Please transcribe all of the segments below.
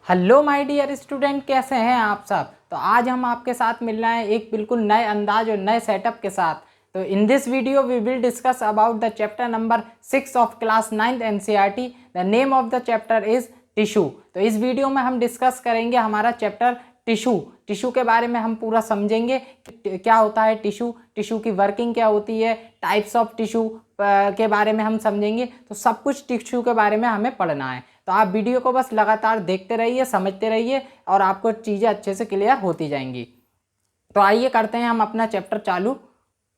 Hello my dear student, कैसे हैं आप सब। तो आज हम आपके साथ मिल रहे हैं एक बिल्कुल नए अंदाज और नए सेटअप के साथ। तो in this video we will discuss about the chapter number 6 of class 9th NCERT. The name of the chapter is tissue. तो इस वीडियो में हम डिस्कस करेंगे हमारा चैप्टर टिश्यू। टिश्यू के बारे में हम पूरा समझेंगे क्या होता है टिश्यू, टिश्यू की वर्किंग क्या होती है, टाइप्स ऑफ टिश्यू के बारे में हम समझेंगे। तो सब कुछ टिश्यू के बारे में हमें पढ़ना है। तो आप वीडियो को बस लगातार देखते रहिए, समझते रहिए और आपको चीज़ें अच्छे से क्लियर होती जाएंगी। तो आइए करते हैं हम अपना चैप्टर चालू,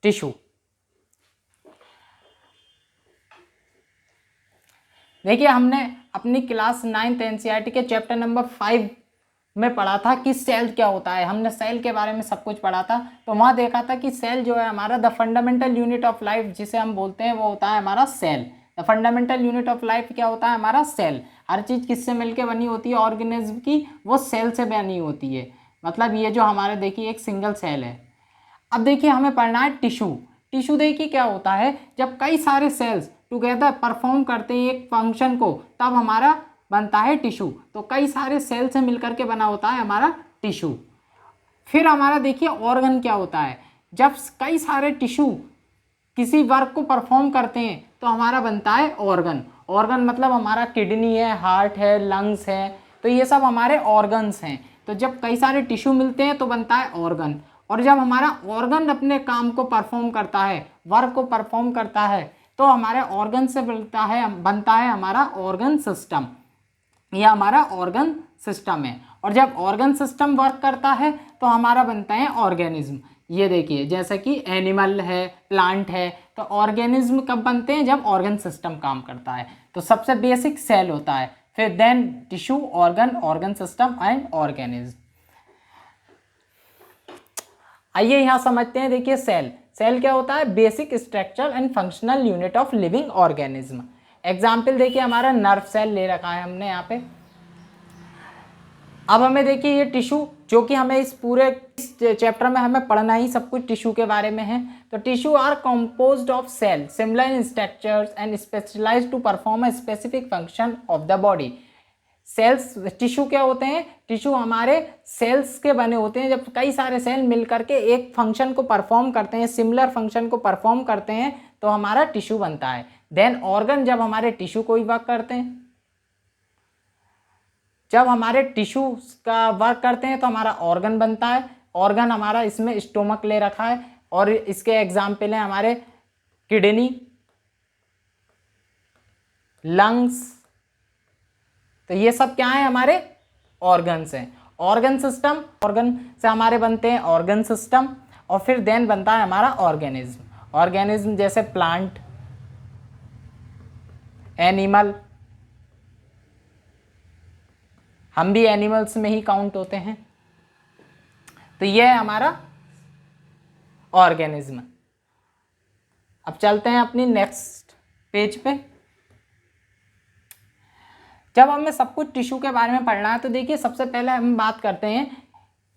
टिश्यू। देखिए, हमने अपनी क्लास 9th एनसीईआरटी के चैप्टर नंबर 5 में पढ़ा था कि सेल क्या होता है। हमने सेल के बारे में सब कुछ पढ़ा था। तो वहाँ देखा था कि सेल जो है हमारा the fundamental unit of life जिसे हम बोलते हैं वो होता है हमारा cell. The fundamental unit of life क्या होता है हमारा सेल। हर चीज़ किससे मिलके बनी होती है, ऑर्गेनिज्म की, वो सेल से बनी होती है। मतलब ये जो हमारे देखिए एक सिंगल सेल है। अब देखिए हमें पढ़ना है टिश्यू। टिश्यू देखिए क्या होता है, जब कई सारे सेल्स टुगेदर परफॉर्म करते हैं एक फंक्शन को, तब हमारा बनता है टिश्यू। तो कई सारे सेल से मिलकर के बना होता है हमारा टिश्यू। फिर हमारा देखिए ऑर्गन क्या होता है, जब कई सारे टिश्यू किसी वर्क को परफॉर्म करते हैं तो हमारा बनता है ऑर्गन। ऑर्गन मतलब हमारा किडनी है, हार्ट है, लंग्स है, तो ये सब हमारे ऑर्गन्स हैं। तो जब कई सारे टिश्यू मिलते हैं तो बनता है ऑर्गन। और जब हमारा ऑर्गन अपने काम को परफॉर्म करता है, वर्क को परफॉर्म करता है, तो हमारे ऑर्गन से बनता है हमारा ऑर्गन सिस्टम। यह हमारा ऑर्गन सिस्टम है। और जब ऑर्गन सिस्टम वर्क करता है तो हमारा बनता है ऑर्गेनिज्म। ये देखिए जैसे कि एनिमल है, प्लांट है, तो ऑर्गेनिज्म कब बनते हैं, जब ऑर्गन सिस्टम काम करता है। तो सबसे बेसिक सेल होता है, फिर then tissue, organ, organ system and organism. आइए यहाँ समझते हैं। देखिए सेल, सेल क्या होता है, basic structure and functional unit of living organism. Example देखिए हमारा नर्व सेल ले रखा है हमने यहाँ पे। अब हमें देखिए ये टिश्यू, जो कि हमें इस पूरे चैप्टर में हमें पढ़ना ही सब कुछ टिश्यू के बारे में है। तो tissue are composed of cell similar in structures and specialised to perform a specific function of the body. Cells, tissue क्या होते हैं, टिश्यू हमारे सेल्स के बने होते हैं। जब कई सारे सेल मिलकर के एक फंक्शन को परफॉर्म करते हैं, सिमिलर फंक्शन को परफॉर्म करते हैं, तो हमारा टिश्यू बनता है। देन ऑर्गन, जब हमारे टिश्यू को ही वर्क करते हैं, जब हमारे टिश्यू का वर्क करते हैं तो हमारा ऑर्गन बनता है। ऑर्गन हमारा, इसमें स्टोमक ले रखा है और इसके एग्जाम्पल हैं हमारे किडनी, लंग्स। तो ये सब क्या है, हमारे ऑर्गन्स हैं। ऑर्गन सिस्टम, ऑर्गन से हमारे बनते हैं ऑर्गन सिस्टम, और फिर देन बनता है हमारा ऑर्गेनिज्म। ऑर्गेनिज्म जैसे प्लांट, एनिमल, हम भी एनिमल्स में ही काउंट होते हैं। तो यह है हमारा ऑर्गेनिज्म। अब चलते हैं अपनी नेक्स्ट पेज पे। जब हमें सब कुछ टिश्यू के बारे में पढ़ना है तो देखिए सबसे पहले हम बात करते हैं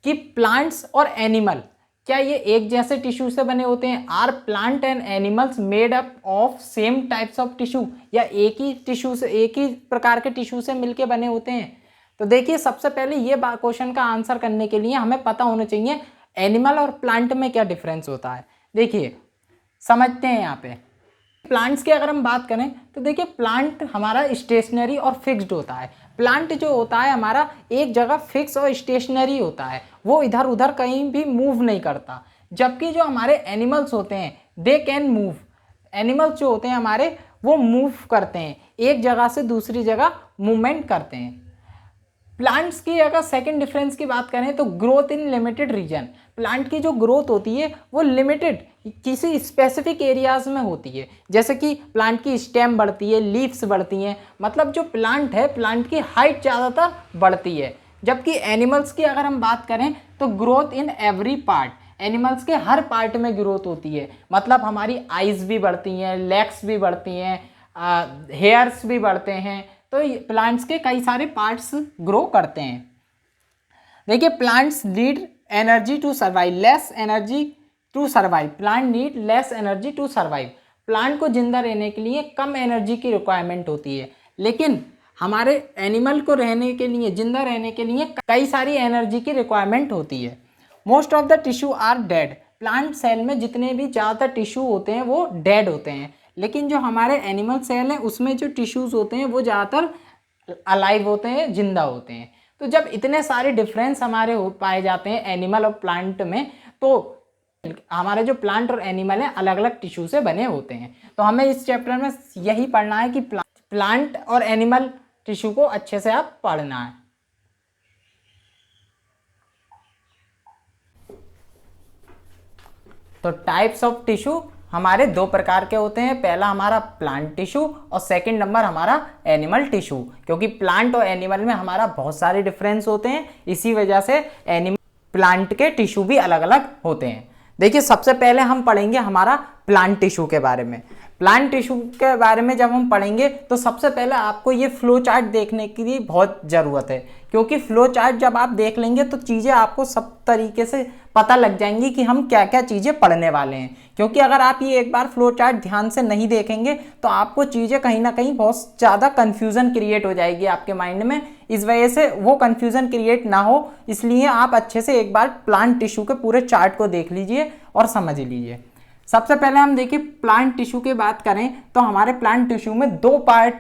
कि प्लांट्स और एनिमल, क्या ये एक जैसे टिश्यू से बने होते हैं। Are plant and animals made up of same types of tissue, या एक ही टिश्यू से, एक ही प्रकार के टिश्यू से मिलके बने होते हैं। तो देखिए सबसे पहले ये क्वेश्चन का आंसर करने के लिए हमें पता होना चाहिए एनिमल और प्लांट में क्या डिफरेंस होता है। देखिए समझते हैं यहाँ पे। प्लांट्स की अगर हम बात करें तो देखिए प्लांट हमारा स्टेशनरी और फिक्स्ड होता है। प्लांट जो होता है हमारा एक जगह फिक्स और स्टेशनरी होता है, वो इधर उधर कहीं भी मूव नहीं करता। जबकि जो हमारे एनिमल्स होते हैं दे कैन मूव। एनिमल्स जो होते हैं हमारे वो मूव करते हैं, एक जगह से दूसरी जगह मूवमेंट करते हैं। प्लांट्स की अगर सेकंड डिफरेंस की बात करें तो growth in limited region. Plant की जो ग्रोथ होती है वो लिमिटेड किसी स्पेसिफिक एरियाज में होती है। जैसे कि प्लांट की स्टेम बढ़ती है, लीव्स बढ़ती हैं, मतलब जो प्लांट है प्लांट की हाइट ज़्यादातर बढ़ती है। जबकि एनिमल्स की अगर हम बात करें तो growth in every part, animals के हर पार्ट में ग्रोथ होती है। मतलब हमारी आइज़ भी बढ़ती हैं, लेग्स भी बढ़ती हैं, हेयर्स भी बढ़ते हैं। तो प्लांट्स के कई सारे पार्ट्स ग्रो करते हैं। देखिए plants need energy to survive, less energy to survive. Plant need less energy to survive. Plant को जिंदा रहने के लिए कम एनर्जी की रिक्वायरमेंट होती है, लेकिन हमारे एनिमल को रहने के लिए, जिंदा रहने के लिए कई सारी एनर्जी की रिक्वायरमेंट होती है। Most of the tissue are dead. Plant cell में जितने भी ज़्यादातर टिश्यू होते हैं वो डेड होते हैं, लेकिन जो हमारे एनिमल सेल हैं उसमें जो टिश्यूज़ होते हैं वो ज़्यादातर अलाइव होते हैं, जिंदा होते हैं। तो जब इतने सारे डिफरेंस हमारे पाए जाते हैं एनिमल और प्लांट में, तो हमारे जो प्लांट और एनिमल हैं अलग अलग टिश्यू से बने होते हैं। तो हमें इस चैप्टर में यही पढ़ना है कि प्लांट और एनिमल टिश्यू को अच्छे से आप पढ़ना है। तो टाइप्स ऑफ टिश्यू हमारे दो प्रकार के होते हैं, पहला हमारा प्लांट टिश्यू और सेकंड नंबर हमारा एनिमल टिश्यू। क्योंकि प्लांट और एनिमल में हमारा बहुत सारे डिफरेंस होते हैं, इसी वजह से एनिमल प्लांट के टिश्यू भी अलग अलग होते हैं। देखिए सबसे पहले हम पढ़ेंगे हमारा प्लांट टिश्यू के बारे में। प्लांट टिश्यू के बारे में जब हम पढ़ेंगे तो सबसे पहले आपको ये फ्लो चार्ट देखने की बहुत ज़रूरत है, क्योंकि फ्लो चार्ट जब आप देख लेंगे तो चीज़ें आपको सब तरीके से पता लग जाएंगी कि हम क्या क्या चीज़ें पढ़ने वाले हैं। क्योंकि अगर आप ये एक बार फ्लो चार्ट ध्यान से नहीं देखेंगे तो आपको चीज़ें कहीं ना कहीं बहुत ज़्यादा कन्फ्यूज़न क्रिएट हो जाएगी आपके माइंड में। इस वजह से वो कन्फ्यूज़न क्रिएट ना हो, इसलिए आप अच्छे से एक बार प्लांट टिश्यू के पूरे चार्ट को देख लीजिए और समझ लीजिए। सबसे पहले हम देखिए प्लांट टिश्यू की बात करें तो हमारे प्लांट टिश्यू में दो पार्ट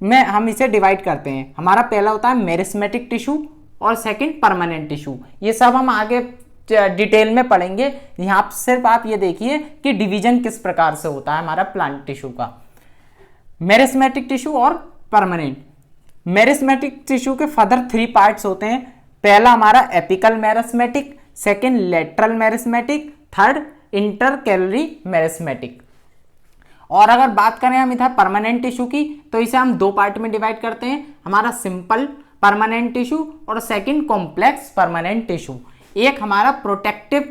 में हम इसे डिवाइड करते हैं। हमारा पहला होता है मेरिस्मेटिक टिश्यू और सेकंड परमानेंट टिश्यू। ये सब हम आगे डिटेल में पढ़ेंगे। यहाँ सिर्फ आप ये देखिए कि डिवीजन किस प्रकार से होता है हमारा प्लांट टिश्यू का, मेरिस्मेटिक टिश्यू और परमानेंट। मेरिस्मेटिक टिश्यू के फर्दर 3 पार्ट्स होते हैं। पहला हमारा apical meristematic, second lateral meristematic, third intercalary meristematic. और अगर बात करें हम इधर परमानेंट टिश्यू की तो इसे हम 2 पार्ट में डिवाइड करते हैं, हमारा सिंपल परमानेंट टिश्यू और सेकंड कॉम्प्लेक्स परमानेंट टिश्यू। एक हमारा प्रोटेक्टिव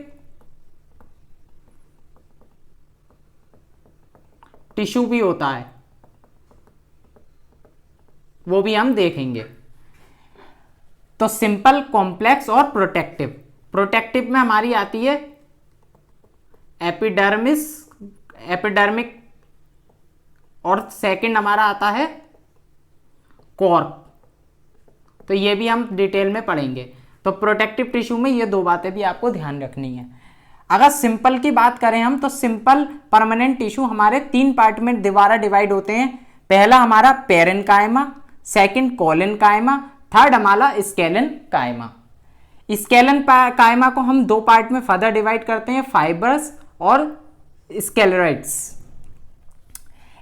टिश्यू भी होता है, वो भी हम देखेंगे। तो सिंपल, कॉम्प्लेक्स और प्रोटेक्टिव। प्रोटेक्टिव में हमारी आती है एपिडर्मिक और सेकंड हमारा आता है कॉर्क। तो ये भी हम डिटेल में पढ़ेंगे। तो प्रोटेक्टिव टिश्यू में ये 2 बातें भी आपको ध्यान रखनी है। अगर सिंपल की बात करें हम तो सिंपल परमानेंट टिश्यू हमारे 3 पार्ट में दोबारा डिवाइड होते हैं। पहला हमारा पेरेन्काइमा, सेकंड कोलेनकाइमा, थर्ड हमारा स्केलन काइमा। स्केलन काइमा को हम 2 पार्ट में फर्दर डिवाइड करते हैं, फाइबर्स और स्केलेराइड्स।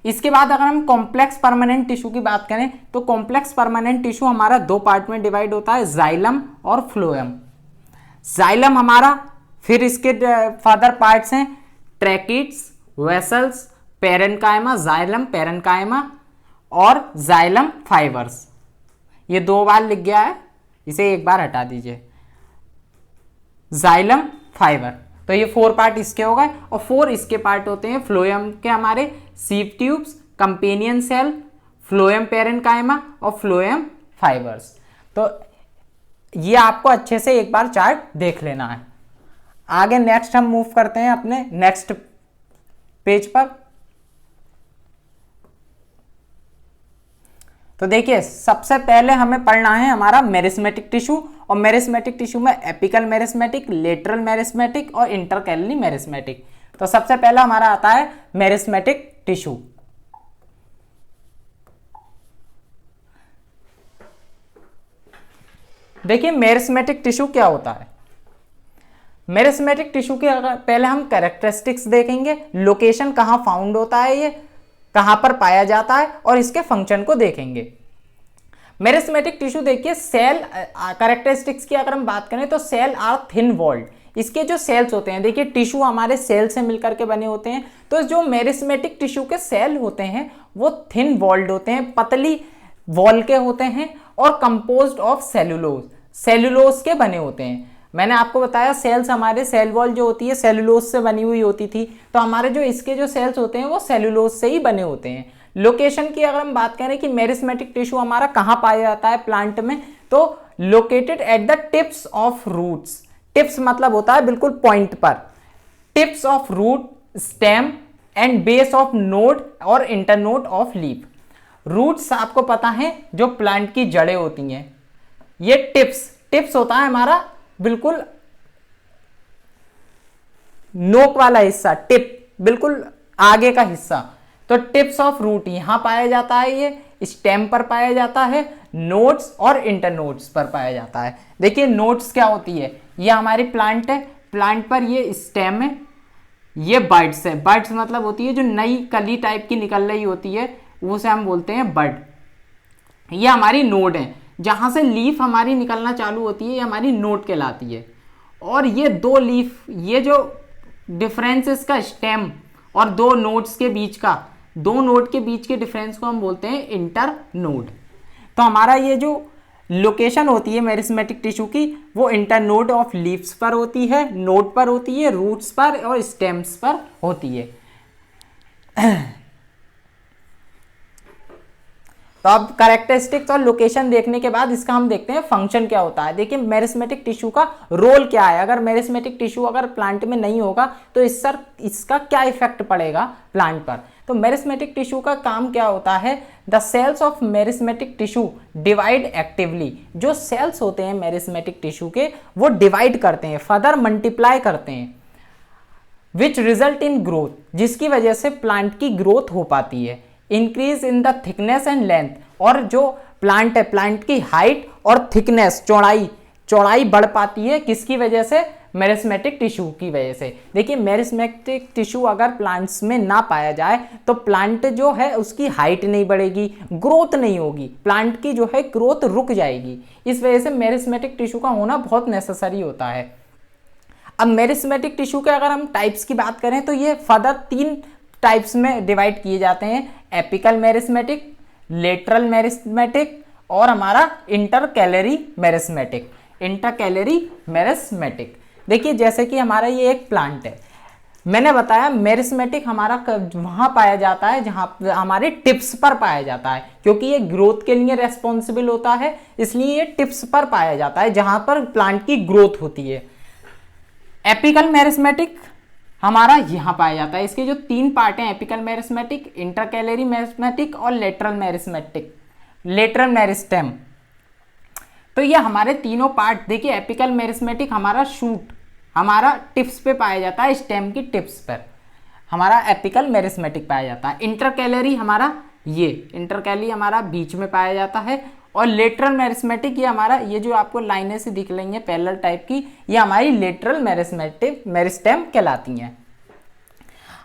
इसके बाद अगर हम कॉम्प्लेक्स परमानेंट टिश्यू की बात करें तो कॉम्प्लेक्स परमानेंट टिश्यू हमारा 2 पार्ट में डिवाइड होता है, जाइलम और फ्लोएम। जाइलम हमारा, फिर इसके फर्दर पार्ट्स हैं tracheids, vessels, parenchyma, xylem parenchyma और जाइलम फाइबर्स। ये 2 बार लिख गया है, इसे एक बार हटा दीजिए। जाइलम फाइबर, तो ये 4 पार्ट इसके हो गए और 4 इसके पार्ट होते हैं फ्लोएम के हमारे sieve tubes, companion cell, phloem parenchyma और फ्लोएम फाइबर्स। तो ये आपको अच्छे से एक बार चार्ट देख लेना है। आगे नेक्स्ट हम मूव करते हैं अपने नेक्स्ट पेज पर। तो देखिए सबसे पहले हमें पढ़ना है हमारा मेरिस्मेटिक टिश्यू, और मेरिस्मेटिक टिश्यू में एपिकल मेरिस्मेटिक, लेटरल मेरिस्मेटिक और इंटरकैलरी मेरिस्मेटिक। तो सबसे पहला हमारा आता है मेरिस्मेटिक टिश्यू। देखिए मेरिस्मेटिक टिश्यू क्या होता है। मेरिस्मेटिक टिश्यू के अगर पहले हम कैरेक्टरिस्टिक्स देखेंगे, लोकेशन कहाँ फाउंड होता है, ये कहाँ पर पाया जाता है और इसके फंक्शन को देखेंगे। मेरिस्मेटिक टिश्यू देखिए सेल कैरेक्टरिस्टिक्स की अगर हम बात करें तो सेल आर थिन वॉल्ड। इसके जो सेल्स होते हैं, देखिए टिश्यू हमारे सेल से मिलकर के बने होते हैं, तो जो मेरिस्मेटिक टिश्यू के सेल होते हैं वो थिन वॉल्ड होते हैं, पतली वॉल के होते हैं और कंपोज्ड ऑफ सेलुलोज के बने होते हैं। मैंने आपको बताया सेल्स हमारे सेल वॉल जो होती है सेलुलोज से बनी हुई होती थी, तो हमारे जो इसके जो सेल्स होते हैं वो सेलुलोज से ही बने होते हैं। लोकेशन की अगर हम बात करें कि मेरिस्मेटिक टिश्यू हमारा कहाँ पाया जाता है प्लांट में, तो located at the tips of roots. Tips मतलब होता है बिल्कुल पॉइंट पर, tips of root, stem and base of node और इंटरनोड ऑफ लीफ। रूट्स आपको पता है जो प्लांट की जड़ें होती हैं। ये टिप्स होता है हमारा बिल्कुल नोक वाला हिस्सा, टिप बिल्कुल आगे का हिस्सा। तो टिप्स ऑफ रूट यहां पाया जाता है, ये स्टेम पर पाया जाता है, नोड्स और इंटरनोड्स पर पाया जाता है। देखिए नोड्स क्या होती है, ये हमारी प्लांट है, प्लांट पर ये स्टेम है, ये बड्स है। बड्स मतलब होती है जो नई कली टाइप की निकल रही होती है, उसे हम बोलते हैं बड। ये हमारी नोड है, जहां से लीफ हमारी निकलना चालू होती है, ये हमारी नोड कहलाती है। और ये दो लीफ, ये जो डिफरेंस इसका स्टेम और दो नोड्स के बीच का, दो नोड के बीच के डिफरेंस को हम बोलते हैं इंटर नोड। तो हमारा ये जो लोकेशन होती है मेरिस्मेटिक टिश्यू की, वो इंटर नोड ऑफ लीव्स पर होती है, नोड पर होती है, रूट्स पर और स्टेम्स पर होती है। तो अब कैरेक्टरिस्टिक्स और लोकेशन देखने के बाद इसका हम देखते हैं फंक्शन क्या होता है। देखिए मेरिस्मेटिक टिश्यू का रोल क्या है। अगर मेरिस्मेटिक टिश्यू अगर प्लांट में नहीं होगा तो इसका क्या इफेक्ट पड़ेगा प्लांट पर। तो मेरिस्मेटिक टिश्यू का काम क्या होता है, the cells of meristematic tissue divide actively. जो सेल्स होते हैं मेरिस्मेटिक टिश्यू के, वो डिवाइड करते हैं, फर्दर मल्टीप्लाई करते हैं, विच रिजल्ट इन ग्रोथ, जिसकी वजह से प्लांट की ग्रोथ हो पाती है। Increase in the thickness and length, और जो प्लांट है, प्लांट की हाइट और थिकनेस, चौड़ाई बढ़ पाती है, किसकी वजह से, मेरिस्मेटिक टिश्यू की वजह से। देखिए मेरिस्मेटिक टिश्यू अगर प्लांट्स में ना पाया जाए तो प्लांट जो है उसकी हाइट नहीं बढ़ेगी, ग्रोथ नहीं होगी, प्लांट की जो है ग्रोथ रुक जाएगी। इस वजह से मेरिस्मेटिक टिश्यू का होना बहुत नेसेसरी होता है। अब मेरिस्मेटिक टिश्यू के अगर हम टाइप्स की बात करें तो ये फर्दर 3 टाइप्स में डिवाइड किए जाते हैं, एपिकल मेरिस्मेटिक, लेटरल मेरिस्मेटिक और हमारा इंटरकैलरी मेरिस्मेटिक। देखिए जैसे कि हमारा ये एक प्लांट है, मैंने बताया मेरिस्मेटिक हमारा वहां पाया जाता है जहां हमारे टिप्स पर पाया जाता है, क्योंकि ये ग्रोथ के लिए रेस्पॉन्सिबल होता है, इसलिए ये टिप्स पर पाया जाता है जहां पर प्लांट की ग्रोथ होती है। एपिकल मेरिस्मेटिक हमारा यहां पाया जाता है। इसके जो 3 पार्ट हैं, एपिकल मेरिस्मेटिक, इंटरकैलरी मेरिस्मेटिक और लेटरल मेरिस्टेम। तो ये हमारे तीनों पार्ट, देखिए एपिकल मेरिस्मेटिक हमारा शूट, हमारा टिप्स पे पाया जाता है, स्टेम की टिप्स पर हमारा एपिकल मेरिस्मेटिक पाया जाता है। इंटरकैलरी हमारा इंटरकैलरी हमारा बीच में पाया जाता है, और लेटरल मेरिस्मेटिक ये हमारा, ये जो आपको लाइनें से दिख रही हैं पैरेलल टाइप की, ये हमारी लेटरल मेरिस्टेम कहलाती हैं।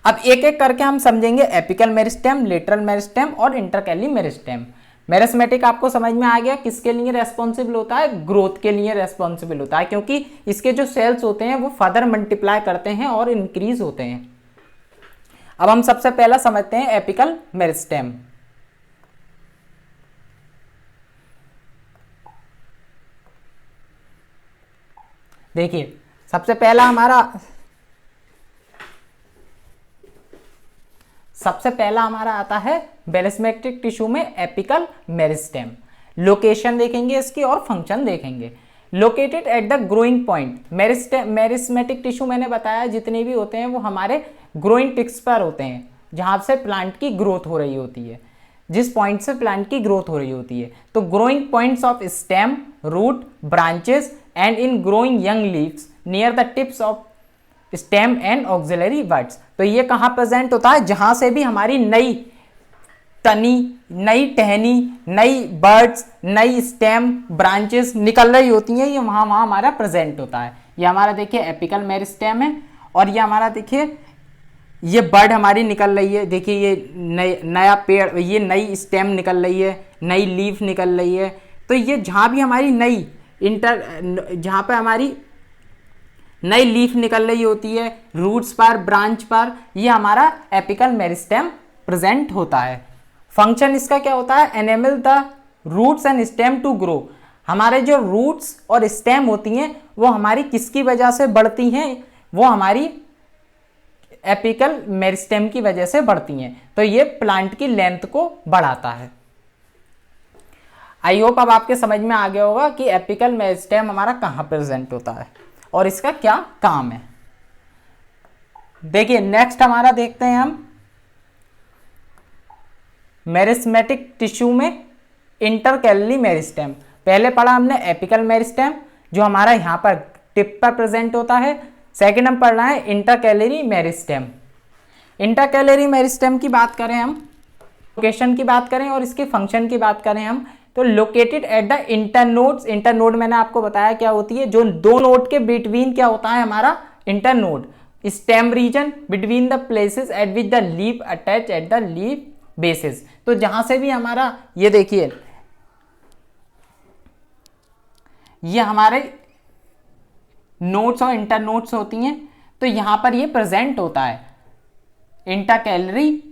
अब एक एक करके हम समझेंगे एपिकल मेरिस्टेम, लेटरल मेरिस्टेम और इंटरकैलरी मेरिस्टेम। मेरिस्मेटिक आपको समझ में आ गया किसके लिए रेस्पॉन्सिबल होता है, ग्रोथ के लिए रेस्पॉन्सिबल होता है, क्योंकि इसके जो सेल्स होते हैं वो फर्दर मल्टीप्लाई करते हैं और इंक्रीज होते हैं। अब हम सबसे पहला समझते हैं एपिकल मेरिस्टेम। देखिए सबसे पहला हमारा आता है मेरिस्मेटिक टिश्यू में एपिकल मेरिस्टेम। लोकेशन देखेंगे इसकी और फंक्शन देखेंगे। Located at the growing point, meristematic tissue मैंने बताया जितने भी होते हैं वो हमारे ग्रोइंग टिप्स पर होते हैं, जहां से प्लांट की ग्रोथ हो रही होती है, जिस पॉइंट से प्लांट की ग्रोथ हो रही होती है। तो growing points of stem, root, branches and in growing young leaves near the tips of stem and axillary buds. तो ये कहाँ प्रेजेंट होता है, जहां से भी हमारी नई तनी, नई टहनी, नई बर्ड्स, नई स्टेम, ब्रांचेस निकल रही होती हैं, ये वहां हमारा प्रेजेंट होता है। ये हमारा देखिए एपिकल मेरिस्टेम है, और ये हमारा देखिए ये बर्ड हमारी निकल रही है, देखिए ये नया पेड़, ये नई स्टेम निकल रही है, नई लीफ निकल रही है। तो ये जहाँ भी हमारी जहाँ पे हमारी नई लीफ निकल रही होती है, रूट्स पर, ब्रांच पर, ये हमारा एपिकल मेरिस्टेम प्रेजेंट होता है। फंक्शन इसका क्या होता है, enable the roots and stem to grow. हमारे जो रूट्स और स्टेम होती हैं वो हमारी किसकी वजह से बढ़ती हैं, वो हमारी एपिकल मेरिस्टेम की वजह से बढ़ती हैं। तो ये प्लांट की लेंथ को बढ़ाता है। आई होप अब आपके समझ में आ गया होगा कि एपिकल मेरिस्टेम हमारा कहाँ प्रेजेंट होता है और इसका क्या काम है। देखिए नेक्स्ट हमारा देखते हैं हम मेरिस्मेटिक टिश्यू में इंटरकैलरी मेरिस्टेम। पहले पढ़ा हमने एपिकल मेरिस्टेम जो हमारा यहाँ पर टिप पर प्रेजेंट होता है। सेकंड हम पढ़ रहे हैं इंटरकैलरी मेरिस्टेम। इंटरकैलरी मेरिस्टेम की बात करें हम, लोकेशन की बात करें और इसके फंक्शन की बात करें हम, तो located at the internodes. Internode मैंने आपको बताया क्या होती है, जो दो नोड के बिटवीन क्या होता है हमारा internode. Stem region between the places at which the leaf attach at the leaf basis. तो जहां से भी हमारा ये देखिए ये हमारे नोड्स और इंटरनोड्स होती हैं, तो यहां पर ये प्रेजेंट होता है इंटरकैलरी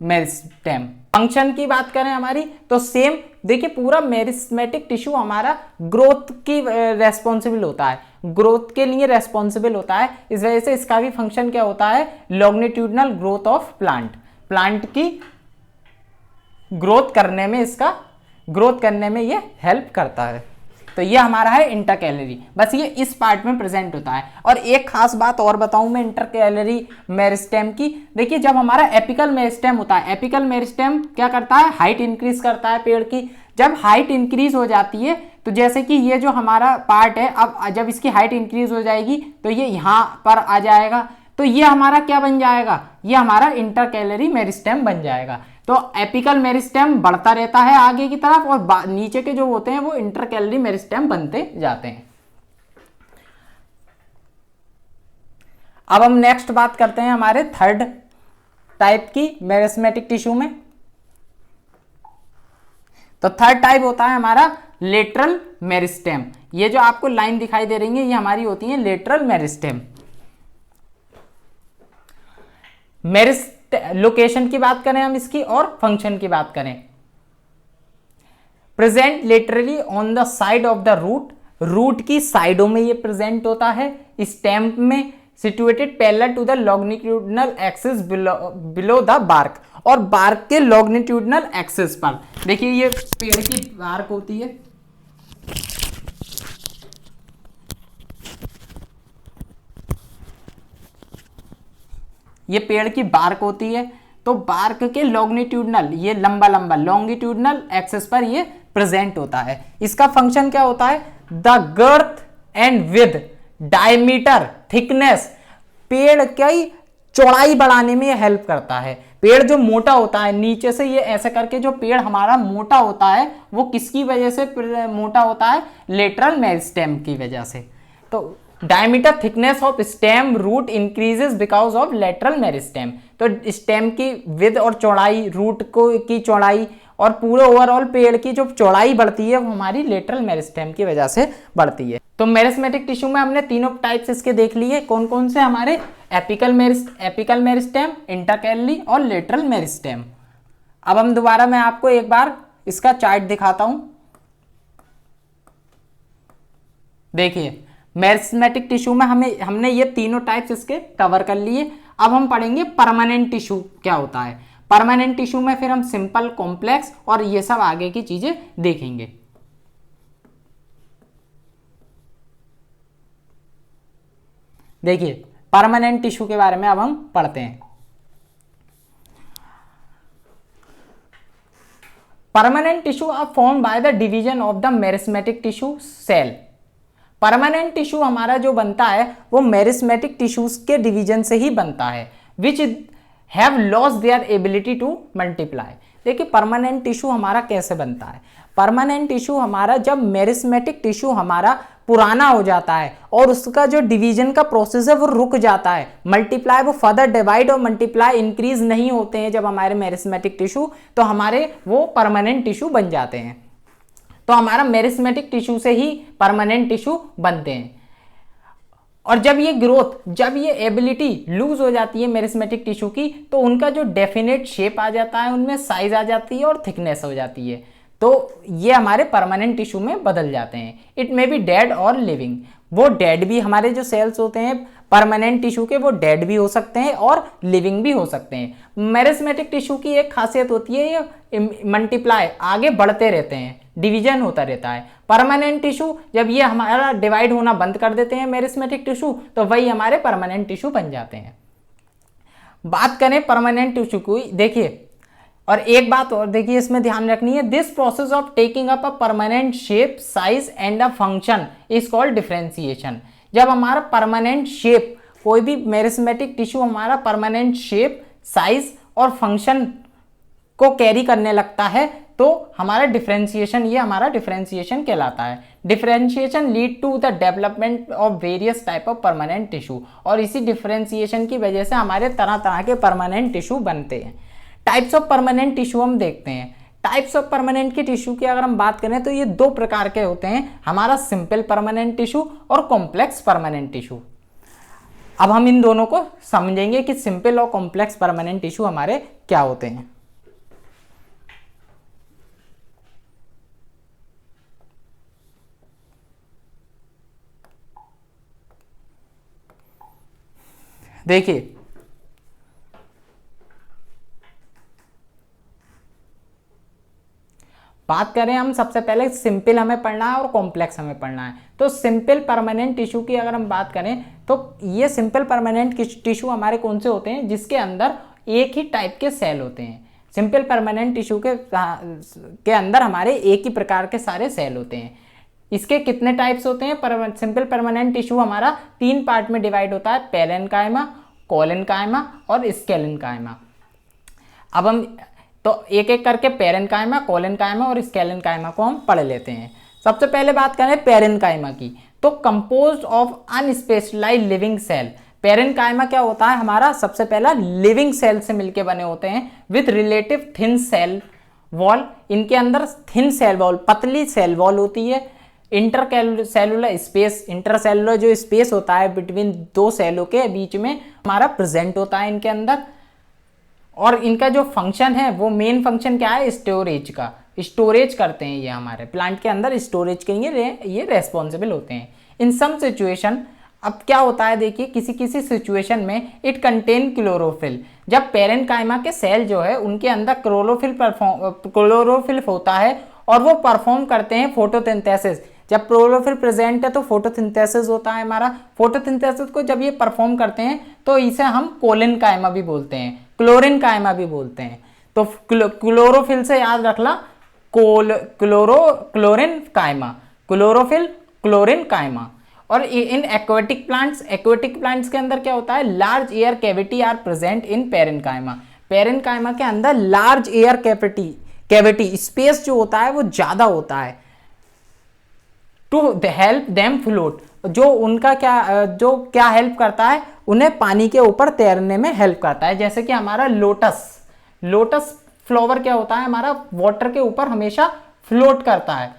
मेरिस्टेम। फंक्शन की बात करें हमारी तो सेम देखिए, पूरा मेरिस्मेटिक टिश्यू हमारा ग्रोथ की रेस्पॉन्सिबल होता है, ग्रोथ के लिए रेस्पॉन्सिबल होता है। इस वजह से इसका भी फंक्शन क्या होता है, longitudinal growth of plant. Plant की ग्रोथ करने में, इसका ग्रोथ करने में ये हेल्प करता है। तो ये हमारा है इंटरकैलरी, बस ये इस पार्ट में प्रेजेंट होता है। और एक खास बात और बताऊं मैं इंटरकैलरी मेरिस्टेम की, देखिए जब हमारा एपिकल मेरिस्टेम होता है, एपिकल मेरिस्टेम क्या करता है, हाइट इंक्रीज करता है पेड़ की। जब हाइट इंक्रीज हो जाती है तो जैसे कि ये जो हमारा पार्ट है, अब जब इसकी हाइट इंक्रीज हो जाएगी तो ये यहाँ पर आ जाएगा, तो ये हमारा क्या बन जाएगा, ये हमारा इंटरकैलरी मेरिस्टेम बन जाएगा। तो एपिकल मेरिस्टेम बढ़ता रहता है आगे की तरफ और नीचे के जो होते हैं वो इंटरकैलरी मेरिस्टेम बनते जाते हैं। अब हम नेक्स्ट बात करते हैं हमारे थर्ड टाइप की मेरिस्मेटिक टिश्यू में। तो थर्ड टाइप होता है हमारा लेटरल मेरिस्टेम। ये जो आपको लाइन दिखाई दे रही है ये हमारी होती है लेटरल मेरिस्टेम। लोकेशन की बात करें हम इसकी और फंक्शन की बात करें, present laterally on the side of the root, root की साइडों में ये प्रेजेंट होता है। स्टेम में situated parallel to the longitudinal axis below the bark, और बार्क के लॉन्गिट्यूडनल एक्सिस पर। देखिए ये पेड़ की बार्क होती है, ये पेड़ की बार्क होती है, तो बार्क के लॉन्गिट्यूडनल, ये लंबा लंबा लॉन्गिट्यूडनल एक्सिस पर ये प्रेजेंट होता है। इसका फंक्शन क्या होता है, the girth and width diameter thickness, पेड़ की चौड़ाई बढ़ाने में ये हेल्प करता है। पेड़ जो मोटा होता है नीचे से, ये ऐसे करके जो पेड़ हमारा मोटा होता है वो किसकी वजह से मोटा होता है, लेटरल मेरिस्टेम की वजह से। तो diameter thickness of stem root increases because of lateral meristem. तो स्टेम की विद और चौड़ाई, रूट को की चौड़ाई और पूरे ओवरऑल पेड़ की जो चौड़ाई बढ़ती है वो हमारी लेटरल मेरिस्टेम की वजह से बढ़ती है। तो मेरिस्मेटिक टिश्यू में हमने तीनों टाइप्स इसके देख लिए, कौन कौन से हमारे एपिकल मेरिस्टेम, इंटरकैलरी और लेटरल मेरिस्टेम। अब हम दोबारा मैं आपको एक बार इसका चार्ट दिखाता हूं। देखिए मेरिस्मेटिक टिश्यू में हमने ये तीनों टाइप्स इसके कवर कर लिए। अब हम पढ़ेंगे परमानेंट टिश्यू क्या होता है। परमानेंट टिश्यू में फिर हम सिंपल, कॉम्प्लेक्स और ये सब आगे की चीजें देखेंगे। देखिए परमानेंट टिश्यू के बारे में अब हम पढ़ते हैं। Permanent tissue are formed by the division of the meristematic tissue cell. Permanent tissue हमारा जो बनता है वो मेरिस्मेटिक टिश्यूज के डिवीजन से ही बनता है, which have lost their ability to multiply. देखिए परमानेंट टिश्यू हमारा कैसे बनता है। परमानेंट टिश्यू हमारा, जब मेरिस्मेटिक टिश्यू हमारा पुराना हो जाता है और उसका जो डिवीजन का प्रोसेस है वो रुक जाता है, मल्टीप्लाई, वो फर्दर डिवाइड और मल्टीप्लाई इंक्रीज नहीं होते हैं जब हमारे मेरिस्मेटिक टिश्यू, तो हमारे वो परमानेंट टिश्यू बन जाते हैं। तो हमारा मेरिस्मेटिक टिश्यू से ही परमानेंट टिश्यू बनते हैं। और जब ये ग्रोथ, जब ये एबिलिटी लूज हो जाती है मेरिस्मेटिक टिश्यू की, तो उनका जो डेफिनेट शेप आ जाता है, उनमें साइज आ जाती है और थिकनेस हो जाती है, तो ये हमारे परमानेंट टिश्यू में बदल जाते हैं। इट मे बी डेड और लिविंग, वो डेड भी, हमारे जो सेल्स होते हैं परमानेंट टिश्यू के, वो डेड भी हो सकते हैं और लिविंग भी हो सकते हैं। मेरिस्मेटिक टिश्यू की एक खासियत होती है ये मल्टीप्लाई, आगे बढ़ते रहते हैं, डिवीजन होता रहता है। परमानेंट टिश्यू जब ये हमारा डिवाइड होना बंद कर देते हैं मेरिस्मेटिक टिश्यू, तो वही हमारे परमानेंट टिश्यू बन जाते हैं। बात करें परमानेंट टिश्यू की, देखिए और एक बात और देखिए इसमें ध्यान रखनी है, this process of taking up a permanent shape size and a function is called differentiation. जब हमारा परमानेंट शेप, कोई भी मेरिस्मेटिक टिश्यू हमारा परमानेंट शेप, साइज और फंक्शन को कैरी करने लगता है तो हमारा डिफरेंशिएशन, ये हमारा डिफरेंशिएशन कहलाता है। Differentiation lead to the development of various type of permanent tissue, और इसी डिफरेंशिएशन की वजह से हमारे तरह तरह के परमानेंट टिश्यू बनते हैं। टाइप्स ऑफ परमानेंट टिश्यू हम देखते हैं। टाइप्स ऑफ परमानेंट के टिश्यू की अगर हम बात करें तो ये दो प्रकार के होते हैं, हमारा सिंपल परमानेंट टिश्यू और कॉम्प्लेक्स परमानेंट टिश्यू। अब हम इन दोनों को समझेंगे कि सिंपल और कॉम्प्लेक्स परमानेंट टिश्यू हमारे क्या होते हैं। देखिए बात करें हम, सबसे पहले सिंपल हमें पढ़ना है और कॉम्प्लेक्स हमें पढ़ना है। तो सिंपल परमानेंट टिश्यू की अगर हम बात करें तो ये सिंपल परमानेंट टिश्यू हमारे कौन से होते हैं, जिसके अंदर एक ही टाइप के सेल होते हैं। सिंपल परमानेंट टिश्यू के अंदर हमारे एक ही प्रकार के सारे सेल होते हैं। इसके कितने टाइप्स होते हैं? सिंपल परमानेंट टिश्यू हमारा 3 पार्ट में डिवाइड होता है, पैरेन्काइमा, कोलेन्काइमा और स्केलेन्काइमा। अब हम तो एक एक करके पैरेन्काइमा, कोलेन्काइमा और स्केलेन्काइमा को हम पढ़ लेते हैं। सबसे पहले बात करें पैरेन्काइमा की, तो composed of unspecialized living cell. Parenchyma क्या होता है हमारा? सबसे पहला लिविंग सेल से मिलकर बने होते हैं with relative thin cell wall. इनके अंदर थिन सेल वॉल, पतली सेल वॉल होती है। इंटरसेलुलर स्पेस, इंटरसेलुलर जो स्पेस होता है बिटवीन दो सेलों के बीच में हमारा प्रेजेंट होता है इनके अंदर। और इनका जो फंक्शन है वो मेन फंक्शन क्या है? स्टोरेज का। स्टोरेज करते हैं ये हमारे प्लांट के अंदर, स्टोरेज के लिए ये रेस्पॉन्सिबल होते हैं। इन सम सिचुएशन, अब क्या होता है देखिए, किसी किसी सिचुएशन में इट कंटेन क्लोरोफिल। जब पैरेन्काइमा के सेल जो है उनके अंदर क्लोरोफिल होता है और वो परफॉर्म करते हैं फोटोसिंथेसिस। जब क्लोरोफिल प्रेजेंट है तो फोटोसिंथेसिस होता है हमारा। फोटोसिंथेसिस को जब ये परफॉर्म करते हैं तो इसे हम कोलेन्काइमा भी बोलते हैं, क्लोरेन्काइमा भी बोलते हैं। तो क्लोरोफिल से याद रखना, क्लोरेन्काइमा, क्लोरोफिल, क्लोरेन्काइमा। और इन एक्वेटिक प्लांट्स के अंदर क्या होता है? Large air cavity are present in parenchyma. Parenchyma के अंदर लार्ज एयर कैविटी स्पेस जो होता है वो ज्यादा होता है। टू हेल्प देम फ्लोट, जो उनका क्या हेल्प करता है? उन्हें पानी के ऊपर तैरने में हेल्प करता है। जैसे कि हमारा लोटस फ्लावर क्या होता है हमारा? वाटर के ऊपर हमेशा फ्लोट करता है,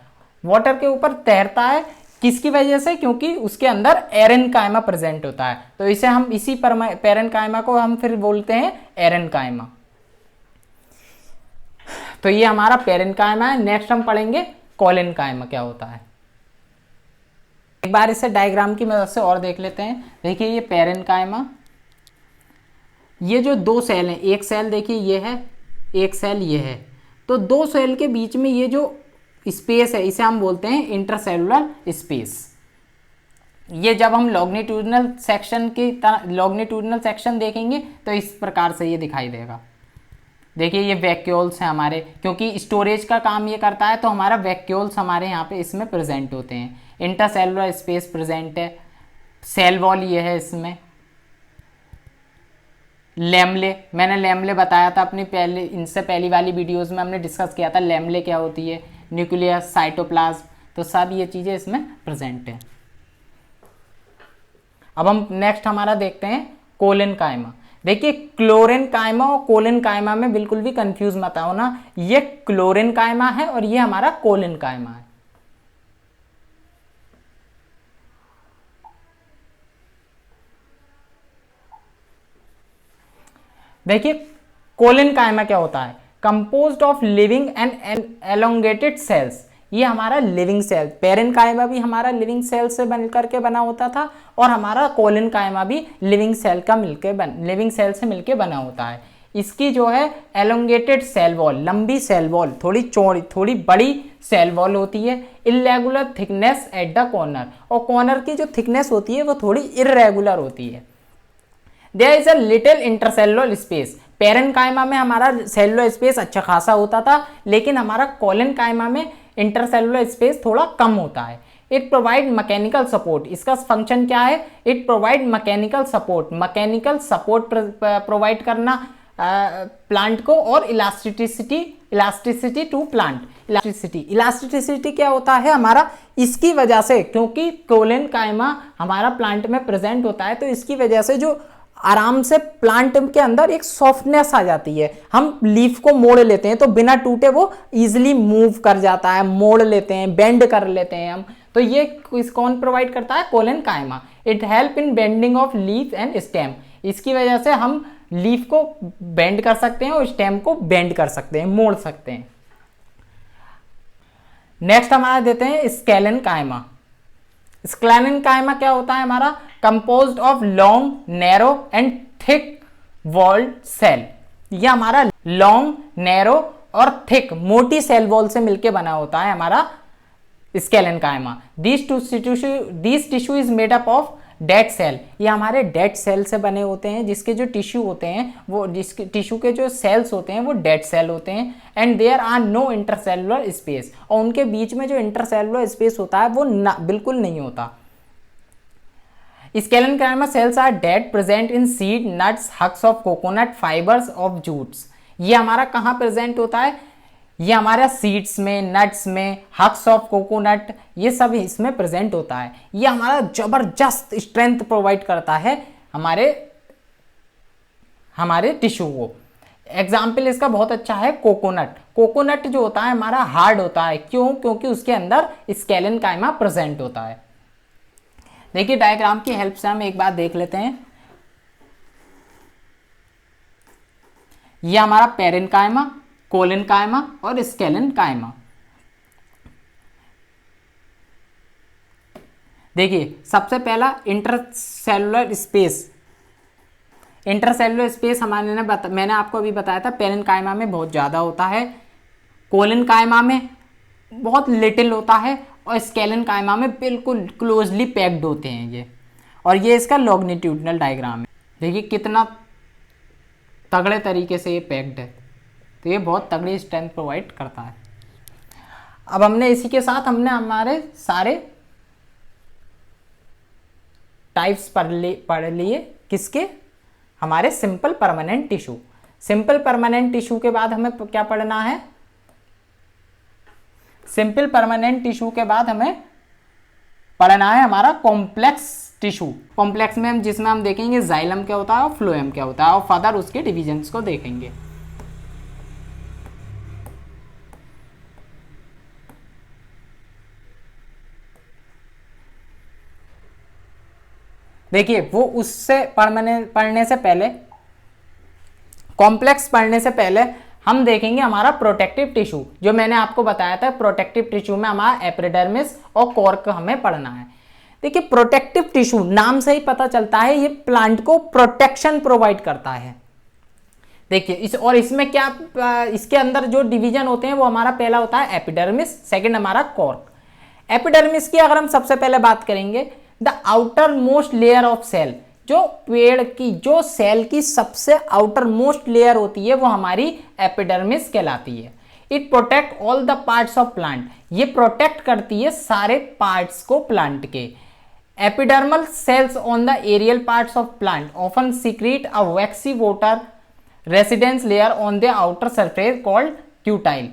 वाटर के ऊपर तैरता है। किसकी वजह से? क्योंकि उसके अंदर एरेन्काइमा प्रेजेंट होता है। तो इसे हम इसी पैरेन्काइमा को हम फिर बोलते हैं एरेन्काइमा। तो ये हमारा पैरेन्काइमा है। नेक्स्ट हम पढ़ेंगे कोलेन्काइमा क्या होता है। एक बार इसे डायग्राम की मदद से और देख लेते हैं। देखिए ये पैरेन्काइमा, ये जो दो सेल हैं, एक सेल देखिए ये है, एक सेल ये है। तो दो सेल के बीच में ये जो स्पेस है इसे हम बोलते हैं इंटरसेलुलर स्पेस। ये जब हम लॉन्गिट्यूडिनल सेक्शन देखेंगे तो इस प्रकार से ये दिखाई देगा। देखिए ये वैक्यूल्स हैं हमारे, क्योंकि स्टोरेज का काम ये करता है तो हमारा वैक्यूल्स हमारे यहाँ पे इसमें प्रेजेंट होते हैं। इंटरसेलुलर स्पेस प्रेजेंट है, सेल वॉल ये है। इसमें लैमले, मैंने लैमले बताया था अपनी इनसे पहली वाली वीडियोस में हमने डिस्कस किया था लैमले क्या होती है, न्यूक्लियस, साइटोप्लाज्म, तो सब ये चीज़ें इसमें प्रेजेंट हैं। अब हम नेक्स्ट हमारा देखते हैं कोलेन्काइमा। देखिए क्लोरेन्काइमा और कोलेन्काइमा में बिल्कुल भी कंफ्यूज मत हो ना, ये क्लोरेन्काइमा है और ये हमारा कोलेन्काइमा है। देखिए कोलेन्काइमा क्या होता है? Composed of living and elongated cells. ये हमारा लिविंग सेल, पैरेन्काइमा भी हमारा लिविंग सेल से बनकर के बना होता था और हमारा कोलेन्काइमा भी लिविंग सेल से मिलके बना होता है। इसकी जो है एलोंगेटेड सेल वॉल, लंबी सेल वॉल, थोड़ी चौड़ी, थोड़ी बड़ी सेल वॉल होती है। Irregular thickness at the corner, और कॉर्नर की जो थिकनेस होती है वो थोड़ी इरेगुलर होती है। There is a little intercellular space. Parenchyma में हमारा सेलुलर स्पेस अच्छा खासा होता था, लेकिन हमारा कोलेनकाइमा में इंटरसेलुलर स्पेस थोड़ा कम होता है। इट प्रोवाइड मैकेनिकल सपोर्ट, इसका फंक्शन क्या है? It provide mechanical support provide करना प्लांट को, और इलास्टिसिटी टू प्लांट। इलास्टिसिटी क्या होता है हमारा? इसकी वजह से, क्योंकि कोलेनकाइमा हमारा प्लांट में प्रेजेंट होता है, तो इसकी वजह से जो आराम से प्लांट के अंदर एक सॉफ्टनेस आ जाती है। हम लीफ को मोड़ लेते हैं तो बिना टूटे वो इजीली मूव कर जाता है, मोड़ लेते हैं, बेंड कर लेते हैं हम। तो ये कौन प्रोवाइड करता है? Collenchyma. It help in bending of leaf and stem, इसकी वजह से हम लीफ को बेंड कर सकते हैं और स्टेम को बेंड कर सकते हैं, मोड़ सकते हैं। नेक्स्ट हमारा देते हैं स्केलेनकाइमा। स्केलेनकाइमा क्या होता है हमारा? Composed of long, narrow and thick walled cell. ये हमारा लॉन्ग, नैरो और थिक, मोटी सेल वॉल से मिलकर बना होता है हमारा sclerenchyma. This tissue is made up of dead cell. ये हमारे डेड सेल से बने होते हैं, जिसके जो टिश्यू होते हैं वो, जिसके टिश्यू के जो सेल्स होते हैं वो डेड सेल होते हैं। And there are no intercellular space, और उनके बीच में जो इंटरसेलुलर स्पेस होता है वो बिल्कुल नहीं होता। Sclerenchyma cells are dead, present in seed, nuts, husks of coconut, fibres of jutes. ये हमारा कहाँ प्रेजेंट होता है? ये हमारा सीड्स में, नट्स में, हक्स ऑफ कोकोनट, ये सब इसमें प्रेजेंट होता है। ये हमारा जबरदस्त स्ट्रेंथ प्रोवाइड करता है हमारे टिश्यू को। एग्जाम्पल इसका बहुत अच्छा है कोकोनट। कोकोनट जो होता है हमारा हार्ड होता है, क्यों? क्योंकि उसके अंदर स्केलेनकाइमा प्रेजेंट होता है। देखिए डायग्राम की हेल्प से हम एक बात देख लेते हैं। ये हमारा पेरेन्काइमा, कोलेनकाइमा और स्केलेनकाइमा। देखिए सबसे पहला इंटरसेलुलर स्पेस। इंटरसेलुलर स्पेस मैंने आपको अभी बताया था पेरेन्काइमा में बहुत ज़्यादा होता है, कोलेनकाइमा में बहुत लिटिल होता है, और स्केलेनकाइमा में बिल्कुल क्लोजली पैक्ड होते हैं ये। और ये इसका लॉन्गिट्यूडिनल डायग्राम है। देखिए कितना तगड़े तरीके से ये पैक्ड है, तो ये बहुत तगड़ी स्ट्रेंथ प्रोवाइड करता है। अब हमने इसी के साथ हमारे सारे टाइप्स पढ़ लिए। किसके? हमारे simple permanent tissue. Simple permanent tissue के बाद हमें क्या पढ़ना है? सिंपल परमानेंट टिश्यू के बाद हमें पढ़ना है हमारा कॉम्प्लेक्स टिश्यू। कॉम्प्लेक्स में जिसमें हम देखेंगे जाइलम क्या होता है और फ्लोएम क्या होता है, और फर्दर उसके डिविजन्स को देखेंगे। देखिए वो उससे पढ़ने से पहले, कॉम्प्लेक्स पढ़ने से पहले हम देखेंगे हमारा प्रोटेक्टिव टिश्यू। जो मैंने आपको बताया था प्रोटेक्टिव टिश्यू में हमारा एपिडर्मिस और कॉर्क हमें पढ़ना है। देखिए प्रोटेक्टिव टिश्यू नाम से ही पता चलता है ये प्लांट को प्रोटेक्शन प्रोवाइड करता है। देखिए इसमें क्या, इसके अंदर जो डिवीजन होते हैं वो हमारा पहला होता है एपिडर्मिस, सेकंड हमारा कॉर्क। एपिडर्मिस की अगर हम सबसे पहले बात करेंगे, the outermost layer of cell, जो पेड़ की जो सेल की सबसे आउटर मोस्ट लेयर होती है वो हमारी एपिडर्मिस कहलाती है। It protect all the parts of plant, ये प्रोटेक्ट करती है सारे पार्ट्स को प्लांट के। Epidermal cells on the aerial parts of plant often secrete a waxy water resistance layer on the outer surface called cuticle.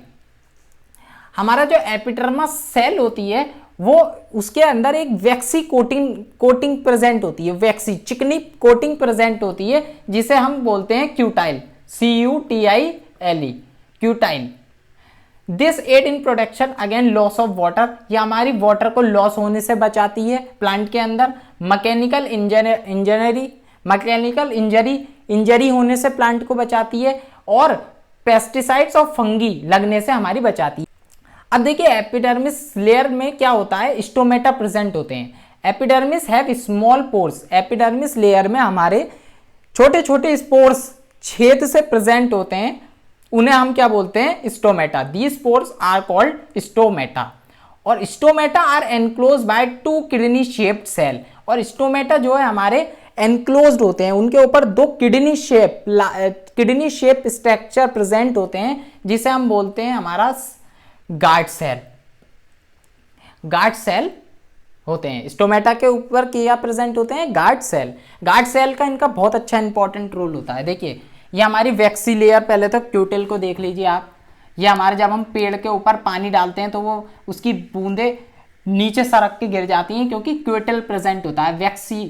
हमारा जो epidermis cell होती है वो उसके अंदर एक वैक्सी कोटिंग प्रेजेंट होती है, वैक्सी चिकनी कोटिंग प्रेजेंट होती है, जिसे हम बोलते हैं cuticle, CUTILE, cuticle. This aid in protection again loss of water, ये हमारी वाटर को लॉस होने से बचाती है प्लांट के अंदर। मैकेनिकल इंजरी होने से प्लांट को बचाती है, और पेस्टिसाइड्स और फंगी लगने से हमारी बचाती है। अब देखिए एपिडर्मिस लेयर में क्या होता है, स्टोमेटा प्रेजेंट होते हैं। Epidermis have small pores, epidermis layer में हमारे छोटे छोटे स्पोर्स छेद से प्रेजेंट होते हैं, उन्हें हम क्या बोलते हैं? Stomata. These pores are called stomata. और stomata are enclose by 2 kidney shaped cell, और स्टोमेटा जो है हमारे एनक्लोज्ड होते हैं, उनके ऊपर 2 kidney shape kidney shape structure present होते हैं, जिसे हम बोलते हैं हमारा गार्ड सेल। गार्ड सेल होते हैं स्टोमेटा के ऊपर क्या प्रेजेंट होते हैं, गार्ड सेल। गार्ड सेल का इनका बहुत अच्छा इंपॉर्टेंट रोल होता है। देखिए ये हमारी वैक्सी लेयर, पहले तो क्यूटिल को देख लीजिए आप। ये हमारे जब हम पेड़ के ऊपर पानी डालते हैं तो वो उसकी बूंदे नीचे सरक के गिर जाती हैं, क्योंकि क्यूटिल प्रेजेंट होता है, वैक्सी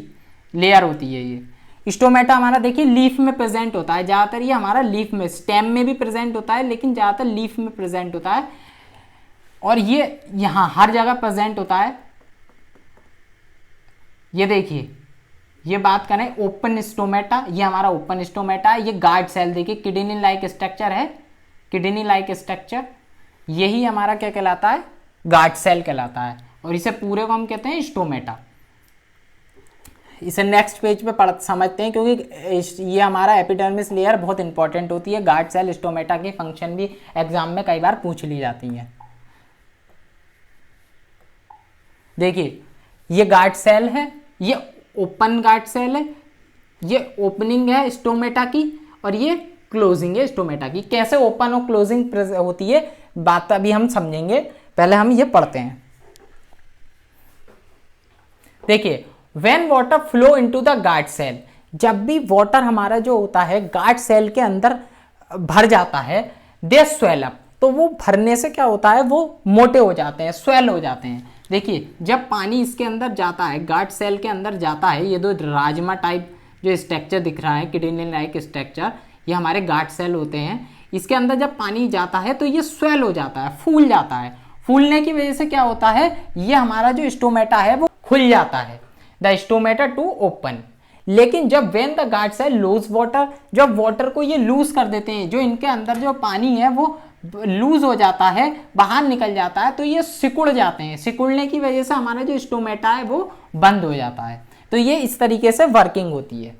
लेयर होती है ये। स्टोमेटा हमारा देखिए लीफ में प्रेजेंट होता है ज़्यादातर, ये हमारा लीफ में, स्टेम में भी प्रेजेंट होता है लेकिन ज़्यादातर लीफ में प्रेजेंट होता है, और ये यहाँ हर जगह प्रेजेंट होता है। ये देखिए, ये बात करें ओपन स्टोमेटा, ये हमारा ओपन स्टोमेटा है। ये गार्ड सेल देखिए किडनी लाइक स्ट्रक्चर है, किडनी लाइक स्ट्रक्चर, यही हमारा क्या कहलाता है, गार्ड सेल कहलाता है, और इसे पूरे को हम कहते हैं स्टोमेटा। इसे नेक्स्ट पेज पे पढ़ समझते हैं, क्योंकि ये हमारा एपिडर्मिस लेयर बहुत इंपॉर्टेंट होती है। गार्ड सेल स्टोमेटा की फंक्शन भी एग्जाम में कई बार पूछ ली जाती है। देखिए ये गार्ड सेल है, ये ओपन गार्ड सेल है, ये ओपनिंग है स्टोमेटा की, और ये क्लोजिंग है स्टोमेटा की। कैसे ओपन और क्लोजिंग होती है बात अभी हम समझेंगे, पहले हम ये पढ़ते हैं। देखिए when water flow into the guard cell, जब भी वाटर हमारा जो होता है गार्ड सेल के अंदर भर जाता है, दे स्वेल अप, तो वो भरने से क्या होता है, वो मोटे हो जाते हैं, स्वेल हो जाते हैं। देखिए जब पानी इसके अंदर जाता है, गार्ड सेल के अंदर जाता है, ये दो राजमा टाइप जो स्ट्रक्चर दिख रहा है, किडनी लाइक स्ट्रक्चर, ये हमारे गार्ड सेल होते हैं। इसके अंदर जब पानी जाता है तो ये स्वेल हो जाता है, फूल जाता है। फूलने की वजह से क्या होता है, ये हमारा जो स्टोमेटा है वो खुल जाता है, द स्टोमेटा टू ओपन। लेकिन जब when the guard cell lose water, जब वाटर को ये लूज कर देते हैं, जो इनके अंदर जो पानी है वो लूज हो जाता है, बाहर निकल जाता है, तो ये सिकुड़ जाते हैं। सिकुड़ने की वजह से हमारा जो स्टोमेटा है वो बंद हो जाता है। तो ये इस तरीके से वर्किंग होती है।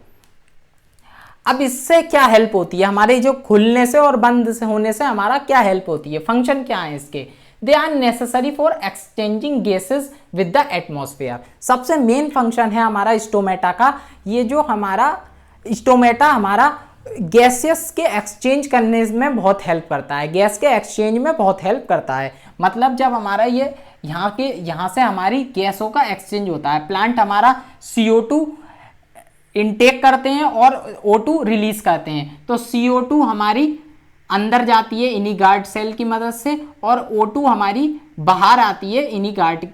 अब इससे क्या हेल्प होती है, हमारे जो खुलने से और बंद से होने से हमारा क्या हेल्प होती है, फंक्शन क्या है इसके। They are necessary for exchanging gases with the atmosphere. सबसे मेन फंक्शन है हमारा स्टोमेटा का, ये जो हमारा स्टोमेटा हमारा गैसेस के एक्सचेंज करने में बहुत हेल्प करता है, गैस के एक्सचेंज में बहुत हेल्प करता है। मतलब जब हमारा ये यहाँ से हमारी गैसों का एक्सचेंज होता है, प्लांट हमारा CO2 इनटेक करते हैं और O2 रिलीज करते हैं, तो CO2 हमारी अंदर जाती है इन्हीं गार्ड सेल की मदद से, और O2 हमारी बाहर आती है इन्हीं गार्ड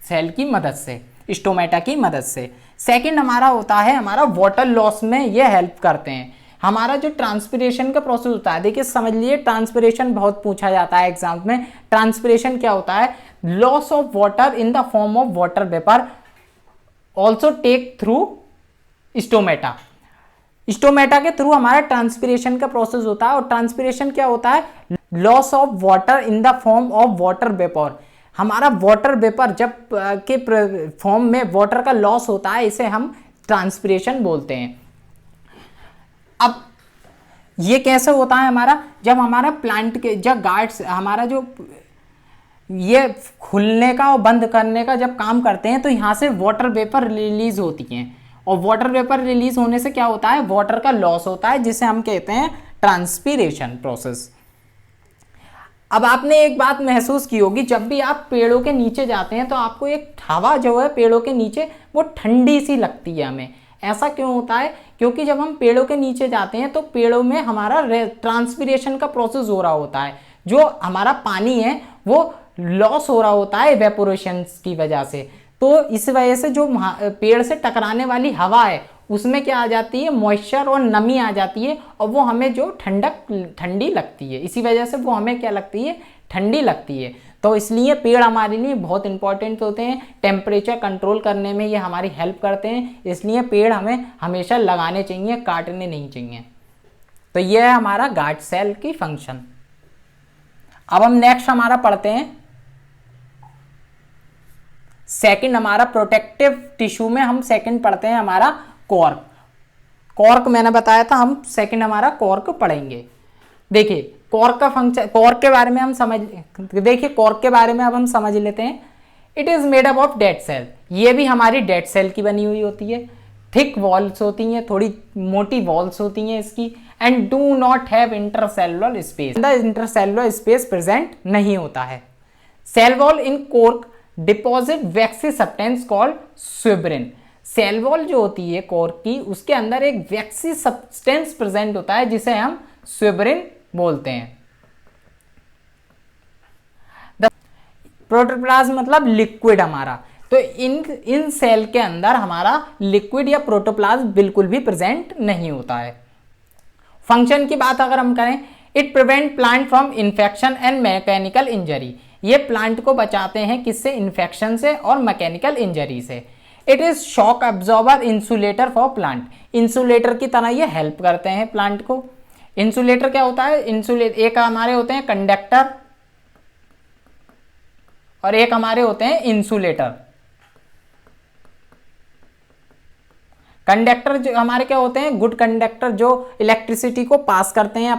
सेल की मदद से, स्टोमेटा की मदद से। सेकंड हमारा होता है, हमारा वाटर लॉस में ये हेल्प करते हैं। हमारा जो ट्रांसपिरेशन का प्रोसेस होता है, देखिए समझ लिए, ट्रांसपिरेशन बहुत पूछा जाता है एग्जाम में। ट्रांसपिरेशन क्या होता है, loss of water in the form of water vapour also take through stomata. Stomata के थ्रू हमारा ट्रांसपिरेशन का प्रोसेस होता है, और ट्रांसपिरेशन क्या होता है, loss of water in the form of water vapour. हमारा वाटर वेपर जब के फॉर्म में वाटर का लॉस होता है, इसे हम ट्रांसपिरेशन बोलते हैं। अब ये कैसे होता है हमारा, जब हमारा प्लांट के जब गार्ड्स हमारा जो ये खुलने का और बंद करने का जब काम करते हैं, तो यहाँ से वाटर वेपर रिलीज होती हैं, और वाटर वेपर रिलीज होने से क्या होता है, वाटर का लॉस होता है, जिसे हम कहते हैं ट्रांसपिरेशन प्रोसेस। अब आपने एक बात महसूस की होगी, जब भी आप पेड़ों के नीचे जाते हैं तो आपको एक हवा जो है पेड़ों के नीचे वो ठंडी सी लगती है हमें। ऐसा क्यों होता है, क्योंकि जब हम पेड़ों के नीचे जाते हैं तो पेड़ों में हमारा ट्रांसपिरेशन का प्रोसेस हो रहा होता है, जो हमारा पानी है वो लॉस हो रहा होता है इवेपोरेशन की वजह से। तो इस वजह से जो पेड़ से टकराने वाली हवा है उसमें क्या आ जाती है, मॉइस्चर और नमी आ जाती है, और वो हमें जो ठंडी लगती है, इसी वजह से वो हमें क्या लगती है, ठंडी लगती है। तो इसलिए पेड़ हमारे लिए बहुत इंपॉर्टेंट होते हैं, टेम्परेचर कंट्रोल करने में ये हमारी हेल्प करते हैं, इसलिए पेड़ हमें हमेशा लगाने चाहिए, काटने नहीं चाहिए। तो ये है हमारा गार्ड सेल की फंक्शन। अब हम नेक्स्ट हमारा पढ़ते हैं सेकंड, हमारा प्रोटेक्टिव टिश्यू में हम सेकंड पढ़ते हैं हमारा कॉर्क। कॉर्क मैंने बताया था, हम सेकंड हमारा कॉर्क पढ़ेंगे। देखिए कॉर्क का फंक्शन, कॉर्क के बारे में हम देखिए कॉर्क के बारे में अब हम समझ लेते हैं। It is made up of dead cell, ये भी हमारी डेड सेल की बनी हुई होती है। थिक वॉल्स होती हैं, थोड़ी मोटी वॉल्स होती हैं इसकी, and do not have intercellular space, intercellular space present नहीं होता है। Cell wall in cork deposit waxy substance called suberin. Cell wall जो होती है कॉर्क की, उसके अंदर एक वैक्सी सब्सटेंस प्रेजेंट होता है जिसे हम स्विब्रिन बोलते हैं। प्रोटोप्लाज्म मतलब लिक्विड हमारा, तो इन सेल के अंदर हमारा लिक्विड या प्रोटोप्लाज्म बिल्कुल भी प्रेजेंट नहीं होता है। फंक्शन की बात अगर हम करें, it prevent plant from infection and mechanical injury. ये प्लांट को बचाते हैं किससे? इन्फेक्शन से और मैकेनिकल इंजरी से। It is shock absorber insulator for plant. Insulator की तरह ये हेल्प करते हैं प्लांट को। इंसुलेटर क्या होता है? एक हमारे होते हैं कंडक्टर और एक हमारे होते हैं इंसुलेटर। कंडक्टर जो हमारे क्या होते हैं? गुड कंडक्टर, जो इलेक्ट्रिसिटी को पास करते हैं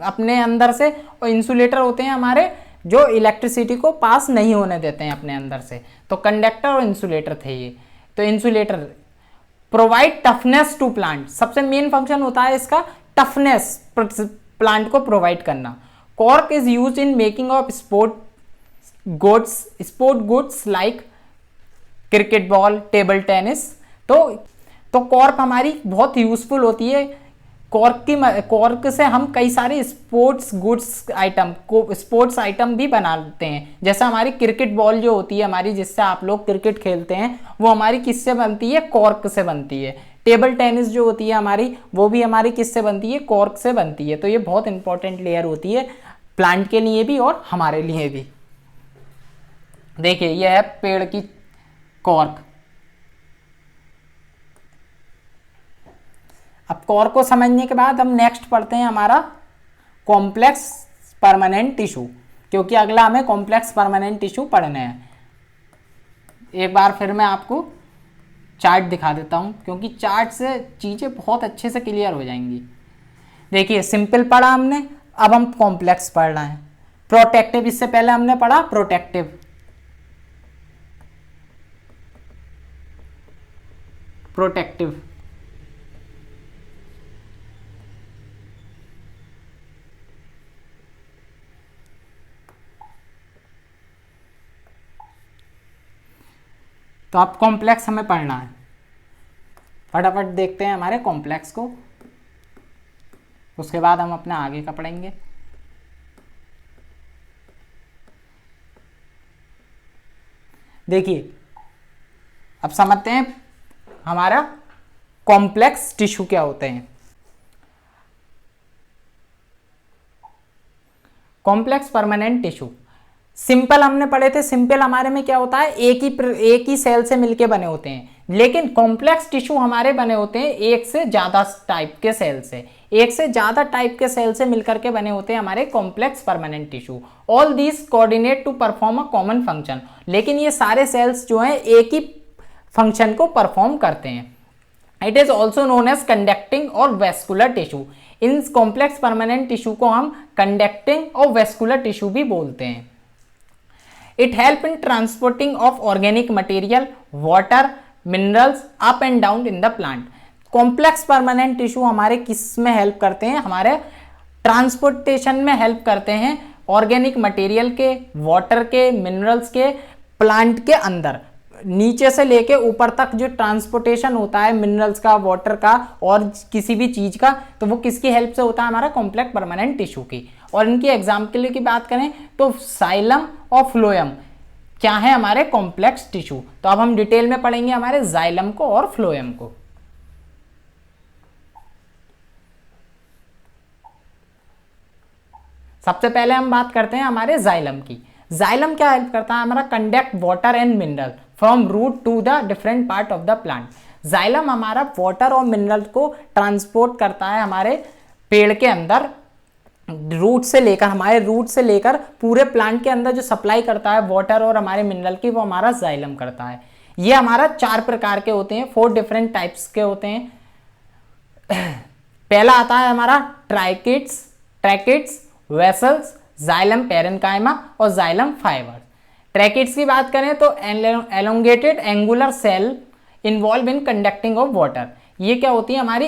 अपने अंदर से, और इंसुलेटर होते हैं हमारे जो इलेक्ट्रिसिटी को पास नहीं होने देते हैं अपने अंदर से। तो कंडक्टर और इंसुलेटर थे ये। तो insulator provide toughness to plant, सबसे मेन फंक्शन होता है इसका टफनेस प्लांट को प्रोवाइड करना। Cork is used in making of sport goods like cricket ball, table tennis. तो कॉर्क हमारी बहुत यूजफुल होती है। कॉर्क से हम कई सारे स्पोर्ट्स आइटम भी बनाते हैं। जैसे हमारी क्रिकेट बॉल जो होती है हमारी, जिससे आप लोग क्रिकेट खेलते हैं, वो हमारी किससे बनती है? कॉर्क से बनती है। टेबल टेनिस जो होती है हमारी, वो भी हमारी किससे बनती है? कॉर्क से बनती है। तो ये बहुत इंपॉर्टेंट लेयर होती है प्लांट के लिए भी और हमारे लिए भी। देखिए यह है पेड़ की कॉर्क। अब कॉर्क को समझने के बाद हम नेक्स्ट पढ़ते हैं हमारा कॉम्प्लेक्स परमानेंट टिश्यू, क्योंकि अगला हमें कॉम्प्लेक्स परमानेंट टिश्यू पढ़ने हैं। एक बार फिर मैं आपको चार्ट दिखा देता हूं, क्योंकि चार्ट से चीज़ें बहुत अच्छे से क्लियर हो जाएंगी। देखिए सिंपल पढ़ा हमने, अब हम कॉम्प्लेक्स पढ़ना है। प्रोटेक्टिव, इससे पहले हमने पढ़ा प्रोटेक्टिव। तो अब कॉम्प्लेक्स हमें पढ़ना है। फटाफट देखते हैं हमारे कॉम्प्लेक्स को, उसके बाद हम अपना आगे का पढ़ेंगे। देखिए अब समझते हैं हमारा कॉम्प्लेक्स टिश्यू क्या होते हैं। कॉम्प्लेक्स परमानेंट टिश्यू सिंपल हमने पढ़े थे। सिंपल हमारे में क्या होता है? एक ही सेल से मिलके बने होते हैं। लेकिन कॉम्प्लेक्स टिश्यू हमारे बने होते हैं एक से ज्यादा टाइप के सेल से। एक से ज्यादा टाइप के सेल से मिलकर के बने होते हैं हमारे complex permanent tissue. All these coordinate to perform a common function. लेकिन ये सारे सेल्स जो हैं एक ही फंक्शन को परफॉर्म करते हैं। It is also known as conducting और वेस्कुलर टिश्यू। इन कॉम्प्लेक्स परमानेंट टिश्यू को हम कंडक्टिंग और वेस्कुलर टिश्यू भी बोलते हैं। It help in transporting of organic material, water, minerals up and down in the plant. Complex permanent tissue हमारे किस में हेल्प करते हैं? हमारे ट्रांसपोर्टेशन में हेल्प करते हैं। ऑर्गेनिक मटेरियल के, वाटर के, मिनरल्स के, प्लांट के अंदर नीचे से लेके ऊपर तक जो ट्रांसपोर्टेशन होता है मिनरल्स का, वाटर का और किसी भी चीज का, तो वो किसकी हेल्प से होता है? हमारा कॉम्प्लेक्स परमानेंट टिश्यू की। और इनकी एग्जाम्पल की बात करें तो जाइलम और फ्लोएम क्या है? हमारे कॉम्प्लेक्स टिश्यू। तो अब हम डिटेल में पढ़ेंगे हमारे जाइलम को और फ्लोएम को। सबसे पहले हम बात करते हैं हमारे जाइलम की। जाइलम क्या हेल्प करता है? हमारा conduct water and mineral from root to the different part of the plant. Xylem हमारा वाटर और मिनरल को ट्रांसपोर्ट करता है हमारे पेड़ के अंदर, हमारे रूट से लेकर पूरे प्लांट के अंदर जो सप्लाई करता है वाटर और हमारे मिनरल की, वो हमारा जाइलम करता है। ये हमारा 4 प्रकार के होते हैं, 4 डिफरेंट टाइप्स के होते हैं। पहला आता है हमारा ट्रैकिड्स, वेसल्स, जाइलम पैरेन्काइमा और जाइलम फाइबर। ट्रैकिड्स की बात करें तो elongated angular cell involve in conducting of water. ये क्या होती है हमारी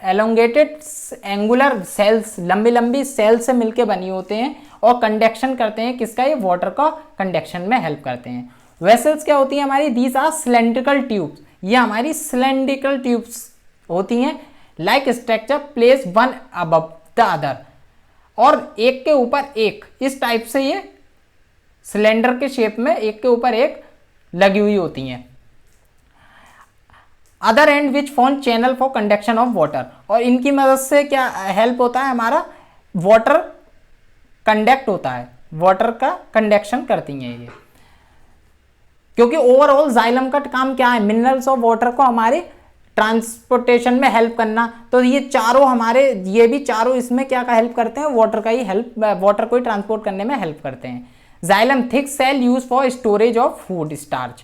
एलोंगेटेड एंगुलर सेल्स, लंबी लंबी सेल से मिलके बनी होते हैं और कंडक्शन करते हैं किसका, ये वाटर का कंडक्शन में हेल्प करते हैं। वेसल्स क्या होती है हमारी, दीज आर सिलेंड्रिकल ट्यूब्स, ये हमारी सिलेंड्रिकल ट्यूब्स होती हैं, like structure place one above the other, और एक के ऊपर एक, इस टाइप से ये सिलेंडर के शेप में एक के ऊपर एक लगी हुई होती हैं। Other and which form channel for conduction of water, और इनकी मदद से क्या हेल्प होता है, हमारा वाटर कंडक्ट होता है, वाटर का कंडक्शन करती हैं ये। क्योंकि ओवरऑल जाइलम का काम क्या है, मिनरल्स और वाटर को हमारे ट्रांसपोर्टेशन में हेल्प करना, तो ये चारों हमारे, ये भी चारों इसमें क्या का हेल्प करते हैं, वाटर का ही हेल्प, वाटर को ही ट्रांसपोर्ट करने में हेल्प करते हैं। Xylem thick cell use for storage of food starch,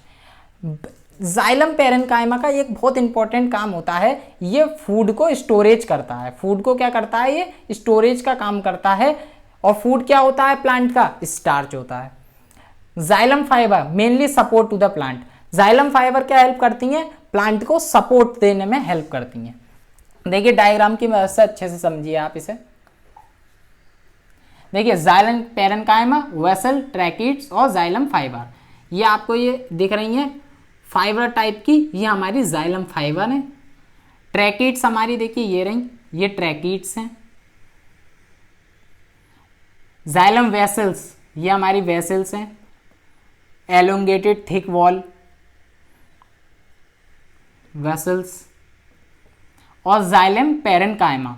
xylem parenchyma का एक बहुत इंपॉर्टेंट काम होता है, ये फूड को स्टोरेज करता है, फूड को क्या करता है, ये स्टोरेज का काम करता है। और फूड क्या होता है प्लांट का, स्टार्च होता है। Xylem fibre mainly support to the plant, xylem fibre क्या हेल्प करती हैं, प्लांट को सपोर्ट देने में हेल्प करती हैं। देखिए डायग्राम की मदद से अच्छे से समझिए आप इसे। देखिए जाइलम पैरेन्काइमा, वेसल, ट्रैकिड्स और जाइलम फाइबर, ये आपको ये दिख रही हैं फाइबर टाइप की, ये हमारी जाइलम फाइबर है। ट्रैकिड्स हमारी देखिए ये रही, ये ट्रैकिड्स हैं। जाइलम वेसल्स, ये हमारी वेसल्स हैं। एलोंगेटेड थिक वॉल वेसल्स, और जाइलम पैरेन्काइमा,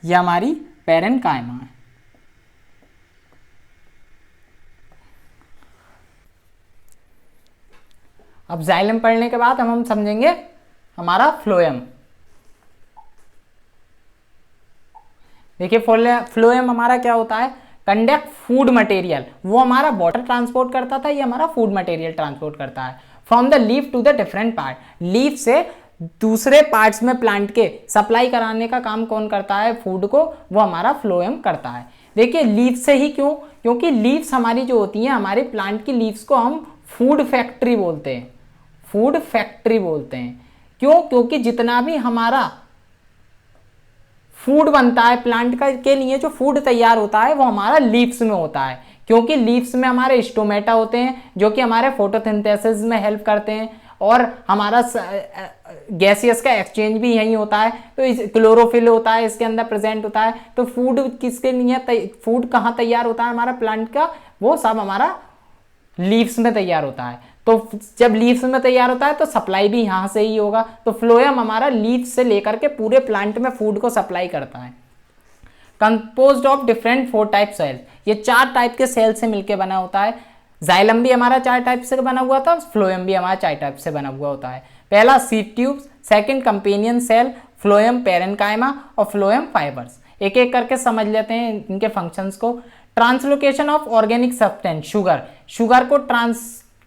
ये हमारी पैरेन्काइमा है। अब जाइलम पढ़ने के बाद हम समझेंगे हमारा फ्लोएम। देखिए फ्लोएम हमारा क्या होता है, कंडक्ट फूड मटेरियल, वो हमारा वाटर ट्रांसपोर्ट करता था, ये हमारा फूड मटेरियल ट्रांसपोर्ट करता है from the leaf to the different part, leaf से दूसरे पार्ट्स में प्लांट के सप्लाई कराने का काम कौन करता है, फूड को, वो हमारा फ्लोएम करता है। देखिए लीफ से ही, क्यों, क्योंकि लीव्स हमारी जो होती हैं, हमारे प्लांट की लीव्स को हम फूड फैक्ट्री बोलते हैं, फूड फैक्ट्री बोलते हैं। क्यों, क्योंकि जितना भी हमारा फूड बनता है प्लांट का के लिए, जो फूड तैयार होता है वो हमारा लीव्स में होता है, क्योंकि लीव्स में हमारे स्टोमेटा होते हैं जो कि हमारे फोटोसिंथेसिस में हेल्प करते हैं, और हमारा गैसियस का एक्सचेंज भी यही होता है, तो इस क्लोरोफिल होता है इसके अंदर प्रेजेंट होता है। तो फूड किसके लिए, फूड कहाँ तैयार होता है हमारा प्लांट का, वो सब हमारा लीव्स में तैयार होता है। तो जब लीव्स में तैयार होता है तो सप्लाई भी यहाँ से ही होगा, तो फ्लोएम हमारा लीव्स से लेकर के पूरे प्लांट में फूड को सप्लाई करता है। Composed of different 4 type cell, ये 4 टाइप के सेल से मिलकर बना होता है। जाइलम भी हमारा 4 टाइप से बना हुआ था, फ्लोएम भी हमारा 4 टाइप से बना हुआ होता है। पहला sieve tubes, second companion cell, phloem parenchyma और फ्लोएम फाइबर्स। एक एक करके समझ लेते हैं इनके फंक्शंस को। Translocation of organic substance, sugar, sugar को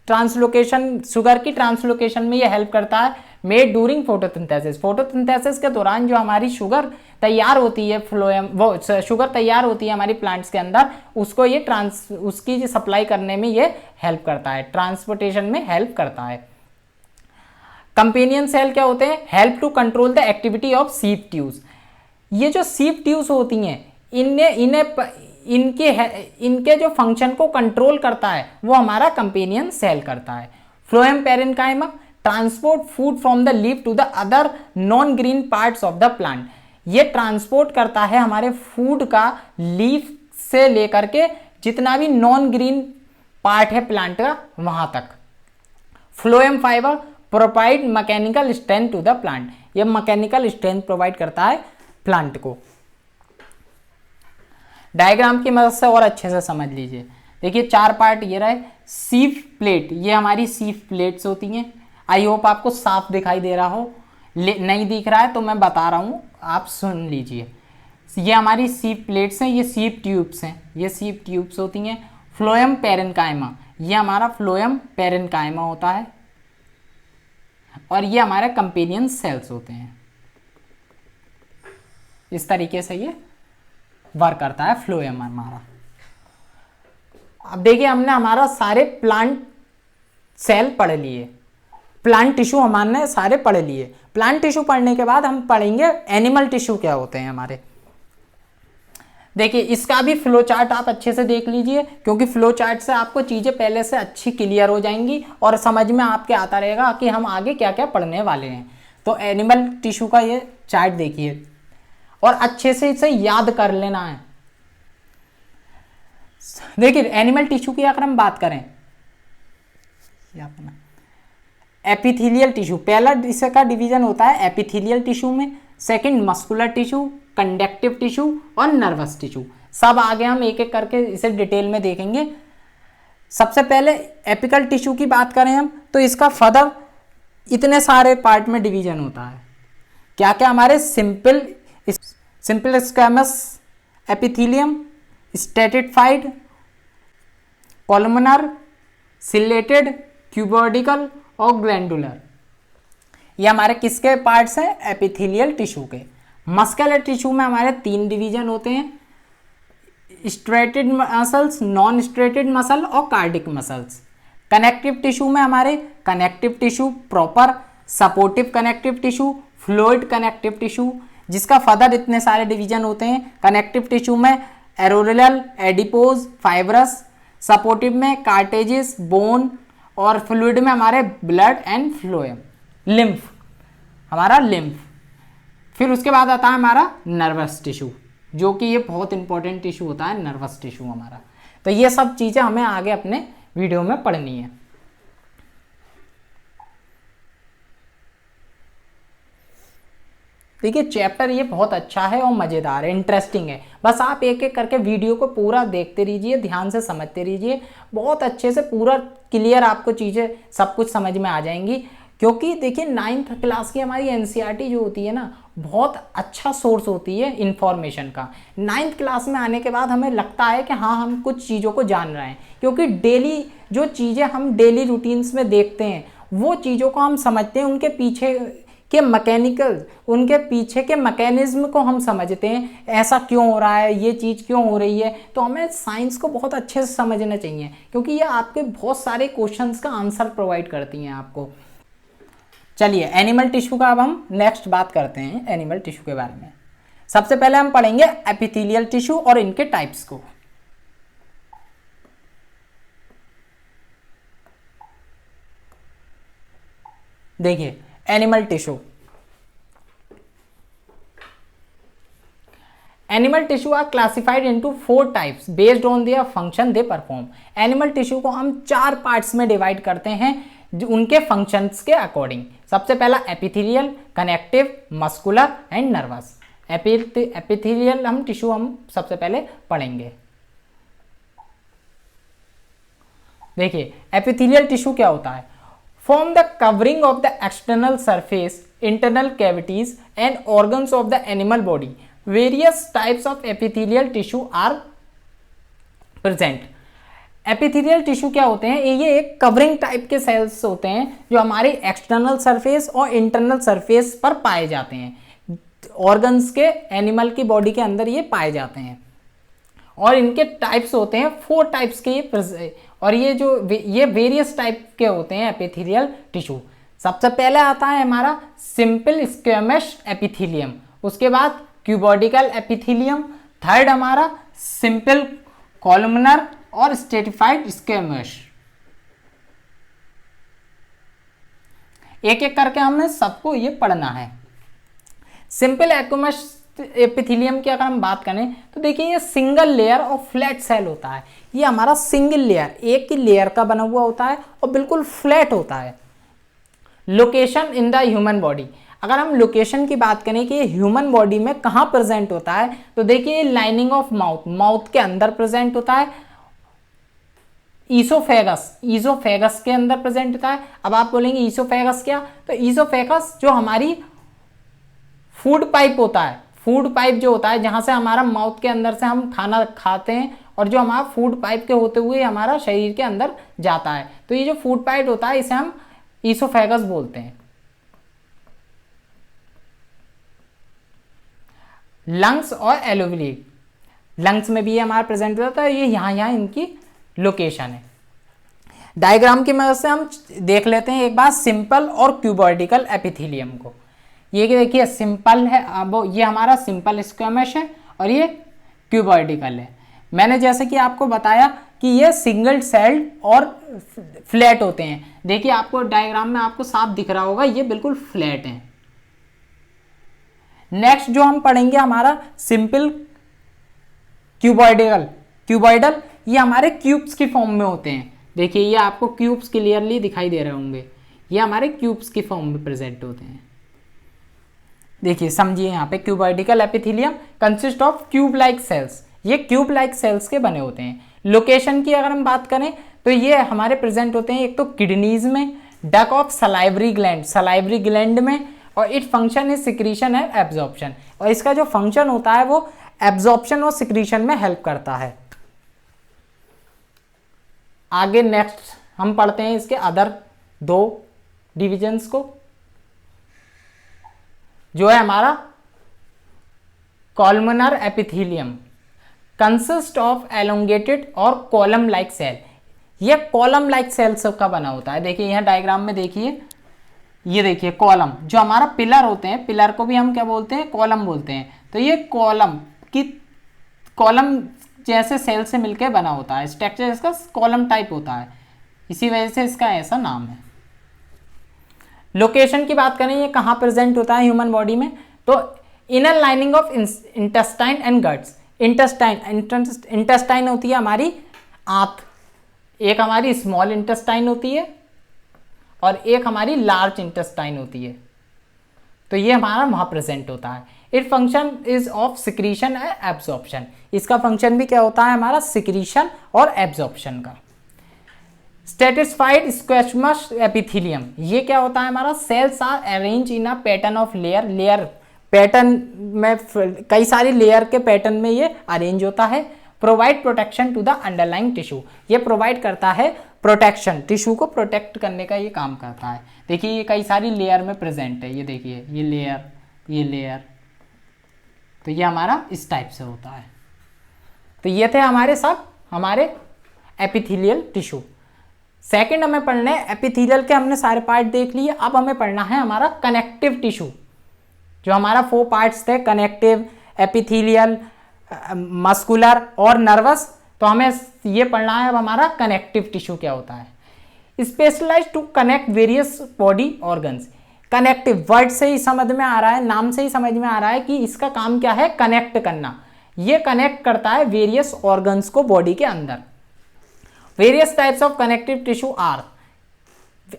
ट्रांसलोकेशन, शुगर की ट्रांसलोकेशन में ये हेल्प करता है। मेड ड्यूरिंग फोटोसिंथेसिस, फोटोसिंथेसिस के दौरान जो हमारी शुगर तैयार होती है, फ्लोएम, वो शुगर तैयार होती है हमारी प्लांट्स के अंदर, उसको ये उसकी जो सप्लाई करने में ये हेल्प करता है, ट्रांसपोर्टेशन में हेल्प करता है। कंपेनियन सेल क्या होते हैं, help to control the activity of सीप ट्यूब्स, ये जो सीप ट्यूब्स होती हैं इनके जो फंक्शन को कंट्रोल करता है वो हमारा कंपेनियन सेल करता है। Phloem parenchyma transport food from the leaf to the other non green parts of the plant, ये ट्रांसपोर्ट करता है हमारे फूड का लीफ से लेकर के जितना भी नॉन ग्रीन पार्ट है प्लांट का वहां तक। Phloem fibre provide mechanical strength to the plant, ये मैकेनिकल स्ट्रेंथ प्रोवाइड करता है प्लांट को। डायग्राम की मदद से और अच्छे से समझ लीजिए। देखिए 4 पार्ट ये रहे। सीफ प्लेट, ये हमारी सीफ प्लेट्स होती हैं। आई होप आपको साफ दिखाई दे रहा हो, नहीं दिख रहा है तो मैं बता रहा हूँ, आप सुन लीजिए। ये हमारी सीफ प्लेट्स हैं, ये सीफ ट्यूब्स हैं, ये सीफ ट्यूब्स होती हैं। फ्लोएम पैरेन्काइमा, ये हमारा फ्लोएम पैरेन्काइमा होता है, और ये हमारे कंपेनियन सेल्स होते हैं। इस तरीके से ये वर्क करता है फ्लोएम हमारा। अब देखिए हमने हमारा सारे प्लांट सेल पढ़ लिए। प्लांट टिश्यू हमने सारे पढ़ लिए। प्लांट टिश्यू पढ़ने के बाद हम पढ़ेंगे एनिमल टिश्यू क्या होते हैं हमारे। देखिए इसका भी फ्लो चार्ट आप अच्छे से देख लीजिए, क्योंकि फ्लो चार्ट से आपको चीज़ें पहले से अच्छी क्लियर हो जाएंगी और समझ में आपके आता रहेगा कि हम आगे क्या क्या पढ़ने वाले हैं। तो एनिमल टिश्यू का ये चार्ट देखिए और अच्छे से इसे याद कर लेना है। देखिए एनिमल टिश्यू की अगर हम बात करें, एपिथेलियल टिश्यू पहला इसका डिवीजन होता है एपिथेलियल टिश्यू में, second muscular tissue, conductive tissue और नर्वस टिश्यू। सब आगे हम एक एक करके इसे डिटेल में देखेंगे। सबसे पहले एपिकल टिश्यू की बात करें हम, तो इसका फर्दर इतने सारे पार्ट में डिवीजन होता है। क्या क्या हमारे simple squamous epithelium, stratified, columnar, ciliated, cuboidal और ग्लैंडुलर। ये हमारे किसके पार्ट्स हैं? एपिथेलियल टिश्यू के। मस्कुलर टिश्यू में हमारे 3 डिवीजन होते हैं, striated muscles, non striated muscle और कार्डिक मसल्स। कनेक्टिव टिश्यू में हमारे connective tissue proper, supportive connective tissue, fluid connective tissue, जिसका फर्दर इतने सारे डिवीजन होते हैं। कनेक्टिव टिश्यू में एरोरियल, एडिपोज, फाइब्रस, सपोर्टिव में कार्टेजेस, बोन और फ्लूइड में हमारे ब्लड एंड फ्लोएम, लिम्फ, हमारा लिम्फ। फिर उसके बाद आता है हमारा नर्वस टिश्यू, जो कि ये बहुत इंपॉर्टेंट टिश्यू होता है नर्वस टिश्यू हमारा। तो ये सब चीज़ें हमें आगे अपने वीडियो में पढ़नी है। देखिए चैप्टर ये बहुत अच्छा है और मज़ेदार है, इंटरेस्टिंग है। बस आप एक एक करके वीडियो को पूरा देखते रहिए, ध्यान से समझते रहिए, बहुत अच्छे से पूरा क्लियर आपको चीज़ें सब कुछ समझ में आ जाएंगी। क्योंकि देखिए 9th क्लास की हमारी एनसीईआरटी जो होती है ना, बहुत अच्छा सोर्स होती है इन्फॉर्मेशन का। 9th क्लास में आने के बाद हमें लगता है कि हाँ हम कुछ चीज़ों को जान रहे हैं, क्योंकि डेली जो चीज़ें हम डेली रूटीन्स में देखते हैं वो चीज़ों को हम समझते हैं, उनके पीछे के मैकेनिज्म को हम समझते हैं, ऐसा क्यों हो रहा है, ये चीज़ क्यों हो रही है। तो हमें साइंस को बहुत अच्छे से समझना चाहिए, क्योंकि ये आपके बहुत सारे क्वेश्चंस का आंसर प्रोवाइड करती हैं आपको। चलिए एनिमल टिश्यू का अब हम नेक्स्ट बात करते हैं एनिमल टिश्यू के बारे में। सबसे पहले हम पढ़ेंगे एपिथेलियल टिश्यू और इनके टाइप्स को। देखिए animal tissue, animal tissue are classified into 4 types based on their function they perform. Animal tissue को हम 4 पार्ट्स में डिवाइड करते हैं जो उनके फंक्शंस के अकॉर्डिंग। सबसे पहला epithelial, connective, muscular and nervous. Epithelial हम टिश्यू हम सबसे पहले पढ़ेंगे। देखिए एपिथेलियल टिश्यू क्या होता है? Form the covering of the external surface, internal cavities and organs of the animal body. Various types of epithelial tissue are present. Epithelial tissue क्या होते हैं? ये एक कवरिंग टाइप के सेल्स होते हैं जो हमारे एक्सटर्नल सरफेस और इंटरनल सरफेस पर पाए जाते हैं। ऑर्गन्स के एनिमल की बॉडी के अंदर ये पाए जाते हैं और इनके टाइप्स होते हैं 4 टाइप्स के। और ये वेरियस टाइप के होते हैं एपिथेलियल टिश्यू। सबसे पहले आता है हमारा सिंपल स्क्वेमस एपिथेलियम, उसके बाद क्यूबॉइडिकल एपिथेलियम, थर्ड हमारा सिंपल कॉलमनर और स्ट्रेटिफाइड स्क्वेमस। एक एक करके हमें सबको ये पढ़ना है। सिंपल एक्वेमस एपिथेलियम की अगर हम बात करें तो देखिए ये सिंगल लेयर और फ्लैट सेल होता है। ये हमारा सिंगल लेयर, एक ही लेयर का बना हुआ होता है और बिल्कुल फ्लैट होता है। Location in the human body, अगर हम लोकेशन की बात करें कि ये ह्यूमन बॉडी में कहाँ प्रेजेंट होता है, तो देखिए लाइनिंग ऑफ माउथ, माउथ के अंदर प्रेजेंट होता है। ईसोफेगस के अंदर प्रेजेंट होता है। अब आप बोलेंगे ईसोफेगस क्या? तो ईसोफेगस जो हमारी फूड पाइप होता है, फूड पाइप जो होता है जहां से हमारा माउथ के अंदर से हम खाना खाते हैं और जो हमारा फूड पाइप के होते हुए हमारा शरीर के अंदर जाता है, तो ये जो फूड पाइप होता है इसे हम ईसोफेगस बोलते हैं। लंग्स और एलोविली, लंग्स में भी ये हमारा प्रेजेंट होता है, ये यहाँ इनकी लोकेशन है। डायग्राम की मदद से हम देख लेते हैं एक बार सिंपल और क्यूबॉइडिकल एपिथेलियम को। ये कि देखिए सिंपल है, अब ये हमारा सिंपल स्क्वेमस है और ये क्यूबॉइडिकल है। मैंने जैसे कि आपको बताया कि ये सिंगल सेल्ड और फ्लैट होते हैं। देखिए आपको डायग्राम में आपको साफ दिख रहा होगा, ये बिल्कुल फ्लैट हैं। नेक्स्ट जो हम पढ़ेंगे हमारा सिंपल क्यूबॉइडल। क्यूबॉइडल ये हमारे क्यूब्स की फॉर्म में होते हैं। देखिए ये आपको क्यूब्स क्लियरली दिखाई दे रहे होंगे, ये हमारे क्यूब्स की फॉर्म में प्रेजेंट होते हैं। देखिए समझिए यहाँ पे cuboidal epithelium consist of cube like cells, ये क्यूब लाइक सेल्स के बने होते हैं। लोकेशन की अगर हम बात करें तो ये हमारे प्रेजेंट होते हैं एक तो किडनीज में, duck of salivary gland, salivary gland में, और it function is secretion and absorption, और इसका जो फंक्शन होता है वो एब्जॉर्प्शन और सिक्रीशन में हेल्प करता है। आगे नेक्स्ट हम पढ़ते हैं इसके अदर दो डिविजन्स को, जो है हमारा columnar epithelium consist of elongated और कॉलम लाइक सेल, ये कॉलम लाइक सेल्स का बना होता है। देखिए यहाँ डायग्राम में देखिए, ये देखिए कॉलम जो हमारा पिलर होते हैं, पिलर को भी हम क्या बोलते हैं, कॉलम बोलते हैं। तो ये कॉलम की कॉलम जैसे सेल से मिलकर बना होता है, स्ट्रक्चर इसका कॉलम टाइप होता है, इसी वजह से इसका ऐसा नाम है। लोकेशन की बात करें ये कहाँ प्रेजेंट होता है ह्यूमन बॉडी में, तो inner lining of intestine and guts. Intestine होती है हमारी आंत, एक हमारी स्मॉल इंटेस्टाइन होती है और एक हमारी लार्ज इंटेस्टाइन होती है, तो ये हमारा वहाँ प्रेजेंट होता है। It function is of secretion and absorption, इसका फंक्शन भी क्या होता है हमारा सिक्रीशन और एब्जॉर्प्शन का। स्टेटिस्फाइड स्क्वेमस एपिथेलियम, ये क्या होता है हमारा, cells are arrange in a pattern of layer, layer pattern में कई सारी लेयर के पैटर्न में ये अरेंज होता है। Provide protection to the underlying tissue, ये प्रोवाइड करता है प्रोटेक्शन, टिश्यू को प्रोटेक्ट करने का ये काम करता है। देखिए ये कई सारी लेयर में प्रेजेंट है, ये देखिए ये लेयर, ये लेयर, तो ये हमारा इस टाइप से होता है। तो ये थे हमारे सब हमारे एपिथेलियल टिश्यू। सेकंड हमें पढ़ना है एपिथेलियल के, हमने सारे पार्ट देख लिए, अब हमें पढ़ना है हमारा कनेक्टिव टिश्यू। जो हमारा 4 पार्ट्स थे, कनेक्टिव, एपिथेलियल, मस्कुलर और नर्वस, तो हमें ये पढ़ना है अब हमारा कनेक्टिव टिश्यू क्या होता है। Specialise to connect various body organs, connective word से ही समझ में आ रहा है, नाम से ही समझ में आ रहा है कि इसका काम क्या है, कनेक्ट करना। ये कनेक्ट करता है वेरियस ऑर्गन्स को बॉडी के अंदर। Various types of connective tissue are,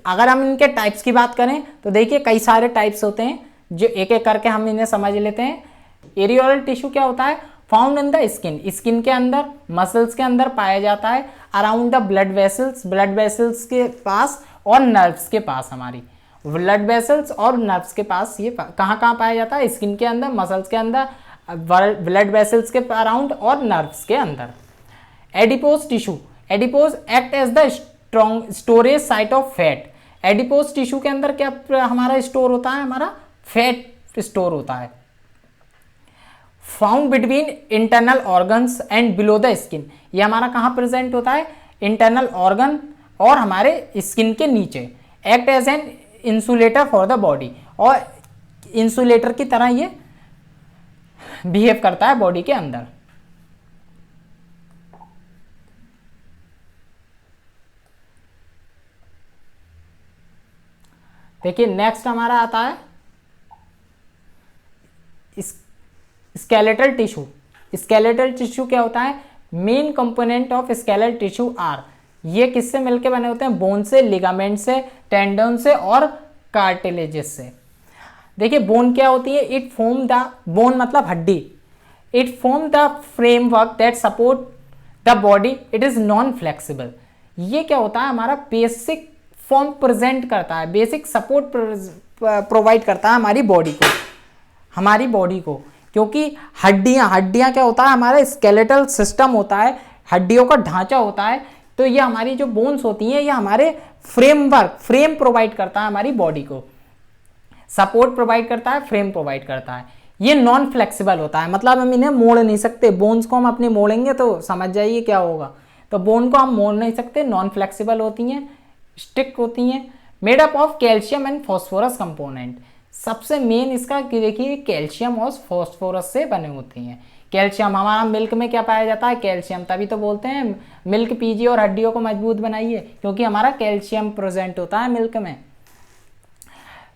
अगर हम इनके टाइप्स की बात करें तो देखिए कई सारे टाइप्स होते हैं, जो एक एक करके हम इन्हें समझ लेते हैं। एरियोल टिश्यू क्या होता है, found in the skin, skin के अंदर, मसल्स के अंदर पाया जाता है। Around the blood vessels, blood vessels के पास और नर्व्स के पास, हमारी ब्लड वेसल्स और नर्व्स के पास ये कहाँ कहाँ पाया जाता है, स्किन के अंदर, मसल्स के अंदर, ब्लड वेसल्स के अराउंड और नर्व्स के अंदर। Adipose tissue, adipose act as the strong storage site of fat. Adipose tissue के अंदर क्या हमारा स्टोर होता है, हमारा फैट स्टोर होता है। Found between internal organs and below the skin, ये हमारा कहाँ प्रेजेंट होता है, इंटरनल ऑर्गन और हमारे स्किन के नीचे। Act as an insulator for the body, और इंसुलेटर की तरह ये बिहेव करता है बॉडी के अंदर। देखिए नेक्स्ट हमारा आता है स्केलेटल टिश्यू। स्केलेटल टिश्यू क्या होता है, main component of skeletal tissue are, ये किससे मिलके बने होते हैं, बोन से, लिगामेंट से, टेंडन से और कार्टिलेजेस से। देखिए बोन क्या होती है, इट फॉर्म द, बोन मतलब हड्डी, it form the framework that support the body, it is non flexible. ये क्या होता है, हमारा बेसिक फॉर्म प्रेजेंट करता है, बेसिक सपोर्ट प्रोवाइड करता है हमारी बॉडी को, हमारी बॉडी को, क्योंकि हड्डियां क्या होता है, हमारा स्केलेटल सिस्टम होता है, हड्डियों का ढांचा होता है। तो ये हमारी जो बोन्स होती हैं, ये हमारे फ्रेम प्रोवाइड करता है हमारी बॉडी को, सपोर्ट प्रोवाइड करता है, फ्रेम प्रोवाइड करता है। ये नॉन फ्लेक्सिबल होता है, मतलब हम इन्हें मोड़ नहीं सकते, बोन्स को हम अपने मोड़ेंगे तो समझ जाइए क्या होगा। तो बोन को हम मोड़ नहीं सकते, नॉन फ्लेक्सिबल होती हैं, स्टिक होती हैं। Made up of calcium and phosphorus component, सबसे मेन इसका कि देखिए कैल्शियम और फॉस्फोरस से बने होते हैं। कैल्शियम हमारा मिल्क में क्या पाया जाता है, कैल्शियम, तभी तो बोलते हैं मिल्क पीजिए और हड्डियों को मजबूत बनाइए, क्योंकि हमारा कैल्शियम प्रेजेंट होता है मिल्क में।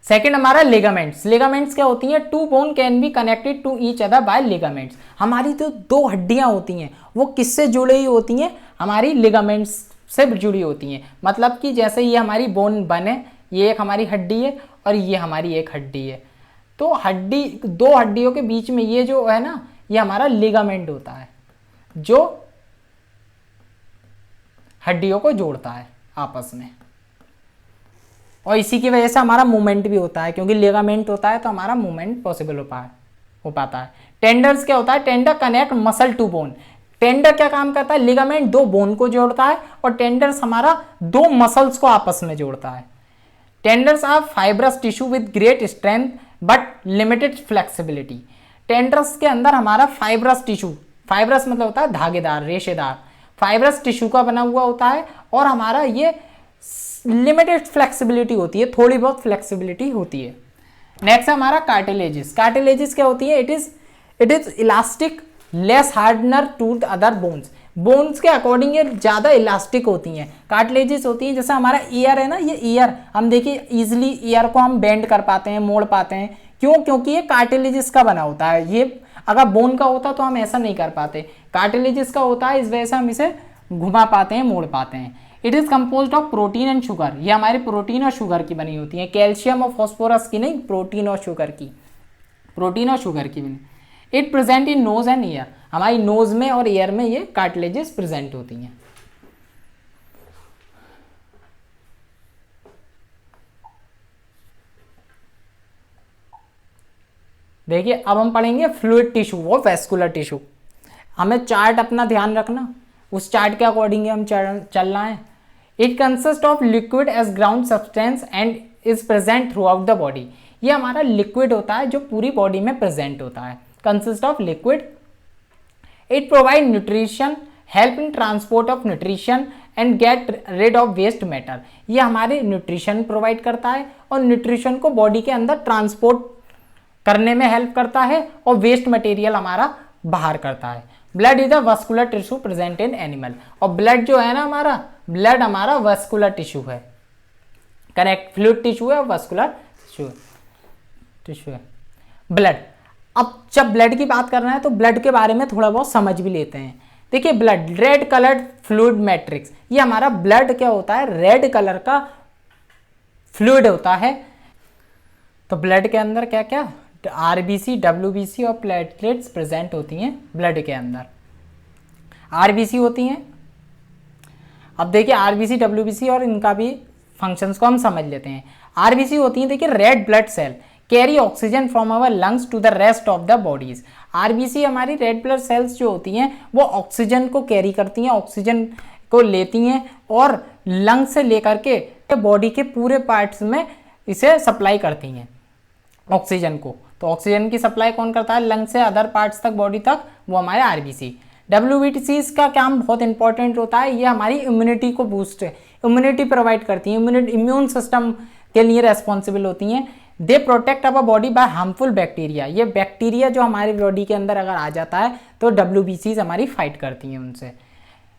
सेकंड हमारा लिगामेंट्स। लिगामेंट्स क्या होती हैं, two bone can be connected to each other by ligaments. हमारी जो दो हड्डियां होती हैं वो किससे जुड़ी हुई होती हैं, हमारी लिगामेंट्स से जुड़ी होती हैं। मतलब कि जैसे ये हमारी बोन बने, ये एक हमारी हड्डी है और ये हमारी एक हड्डी है, तो हड्डी, दो हड्डियों के बीच में ये जो है ना, ये हमारा लिगामेंट होता है जो हड्डियों को जोड़ता है आपस में, और इसी की वजह से हमारा मूवमेंट भी होता है, क्योंकि लिगामेंट होता है तो हमारा मूवमेंट पॉसिबल हो पाता है। टेंडर्स क्या होता है, tendon connect muscle to bone. Tendon क्या काम करता है, लिगामेंट दो बोन को जोड़ता है और टेंडर्स हमारा दो मसल्स को आपस में जोड़ता है। Tendons are fibrous tissue with great strength but limited flexibility. Tendons के अंदर हमारा फाइब्रस टिश्यू, फाइब्रस मतलब होता है धागेदार, रेशेदार, फाइब्रस टिश्यू का बना हुआ होता है और हमारा ये लिमिटेड फ्लेक्सिबिलिटी होती है, थोड़ी बहुत फ्लेक्सिबिलिटी होती है। नेक्स्ट है हमारा कार्टिलेजिस। कार्टिलेजिस क्या होती है, it is elastic less harder to other bones. Bones के अकॉर्डिंग ये ज़्यादा इलास्टिक होती हैं। कार्टिलेजिस होती हैं, जैसे हमारा ईयर है ना, ये ईयर हम देखिए इजिली ईयर को हम बेंड कर पाते हैं, मोड़ पाते हैं, क्यों, क्योंकि ये कार्टिलेजिस का बना होता है। ये अगर बोन का होता तो हम ऐसा नहीं कर पाते, कार्टिलेजिस का होता है, इस वजह से हम इसे घुमा पाते हैं, मोड़ पाते हैं। It is composed of protein and sugar, ये हमारी प्रोटीन और शुगर की बनी होती है, कैल्शियम और फॉस्फोरस की नहीं, प्रोटीन और शुगर की, प्रोटीन और शुगर की बनी। It present in knows and year, हमारी नोज में और ईयर में ये कार्टिलेजेस प्रेजेंट होती हैं। देखिए अब हम पढ़ेंगे फ्लूइड टिश्यू और वेस्कुलर टिश्यू। हमें चार्ट अपना ध्यान रखना, उस चार्ट के अकॉर्डिंग हम चलना है। It consist of liquid as ground substance and is present throughout the body. ये हमारा लिक्विड होता है जो पूरी बॉडी में प्रेजेंट होता है, consist of liquid. It provide nutrition, help in transport of nutrition and get rid of waste matter. ये हमारे न्यूट्रिशन प्रोवाइड करता है और न्यूट्रिशन को बॉडी के अंदर ट्रांसपोर्ट करने में हेल्प करता है और वेस्ट मटेरियल हमारा बाहर करता है। Blood is a vascular tissue present in animal, और ब्लड जो है ना हमारा, ब्लड हमारा वस्कुलर टिश्यू है, करेक्ट, फ्लूइड टिश्यू है और वस्कुलर टिश्यू है। ब्लड, अब जब ब्लड की बात कर रहे हैं तो ब्लड के बारे में थोड़ा बहुत समझ भी लेते हैं। देखिए blood, red coloured fluid matrix, ये हमारा ब्लड क्या होता है, रेड कलर का फ्लूइड होता है। तो ब्लड के अंदर क्या क्या, आरबीसी, डब्ल्यूबीसी और प्लेटलेट्स प्रेजेंट होती हैं ब्लड के अंदर। आरबीसी होती हैं, अब देखिए आरबीसी, डब्ल्यूबीसी और इनका भी फंक्शंस को हम समझ लेते हैं। आरबीसी होती हैं, देखिए red blood cell carry oxygen from our lungs to the rest of the bodies. RBC हमारी रेड ब्लड सेल्स जो होती हैं वो ऑक्सीजन को कैरी करती हैं, ऑक्सीजन को लेती हैं और लंग्स से लेकर के बॉडी के पूरे पार्ट्स में इसे सप्लाई करती हैं ऑक्सीजन को। तो ऑक्सीजन की सप्लाई कौन करता है, लंग से अदर पार्ट्स तक, बॉडी तक, वो हमारे आरबीसी। डब्ल्यूबीसी का काम बहुत इंपॉर्टेंट होता है, ये हमारी इम्यूनिटी को बूस्ट, इम्यूनिटी प्रोवाइड करती हैं, इम्यून सिस्टम के लिए रेस्पॉन्सिबल होती हैं। They protect our body by harmful bacteria, ये बैक्टीरिया जो हमारी बॉडी के अंदर अगर आ जाता है तो डब्ल्यूबीसी हमारी फाइट करती हैं उनसे।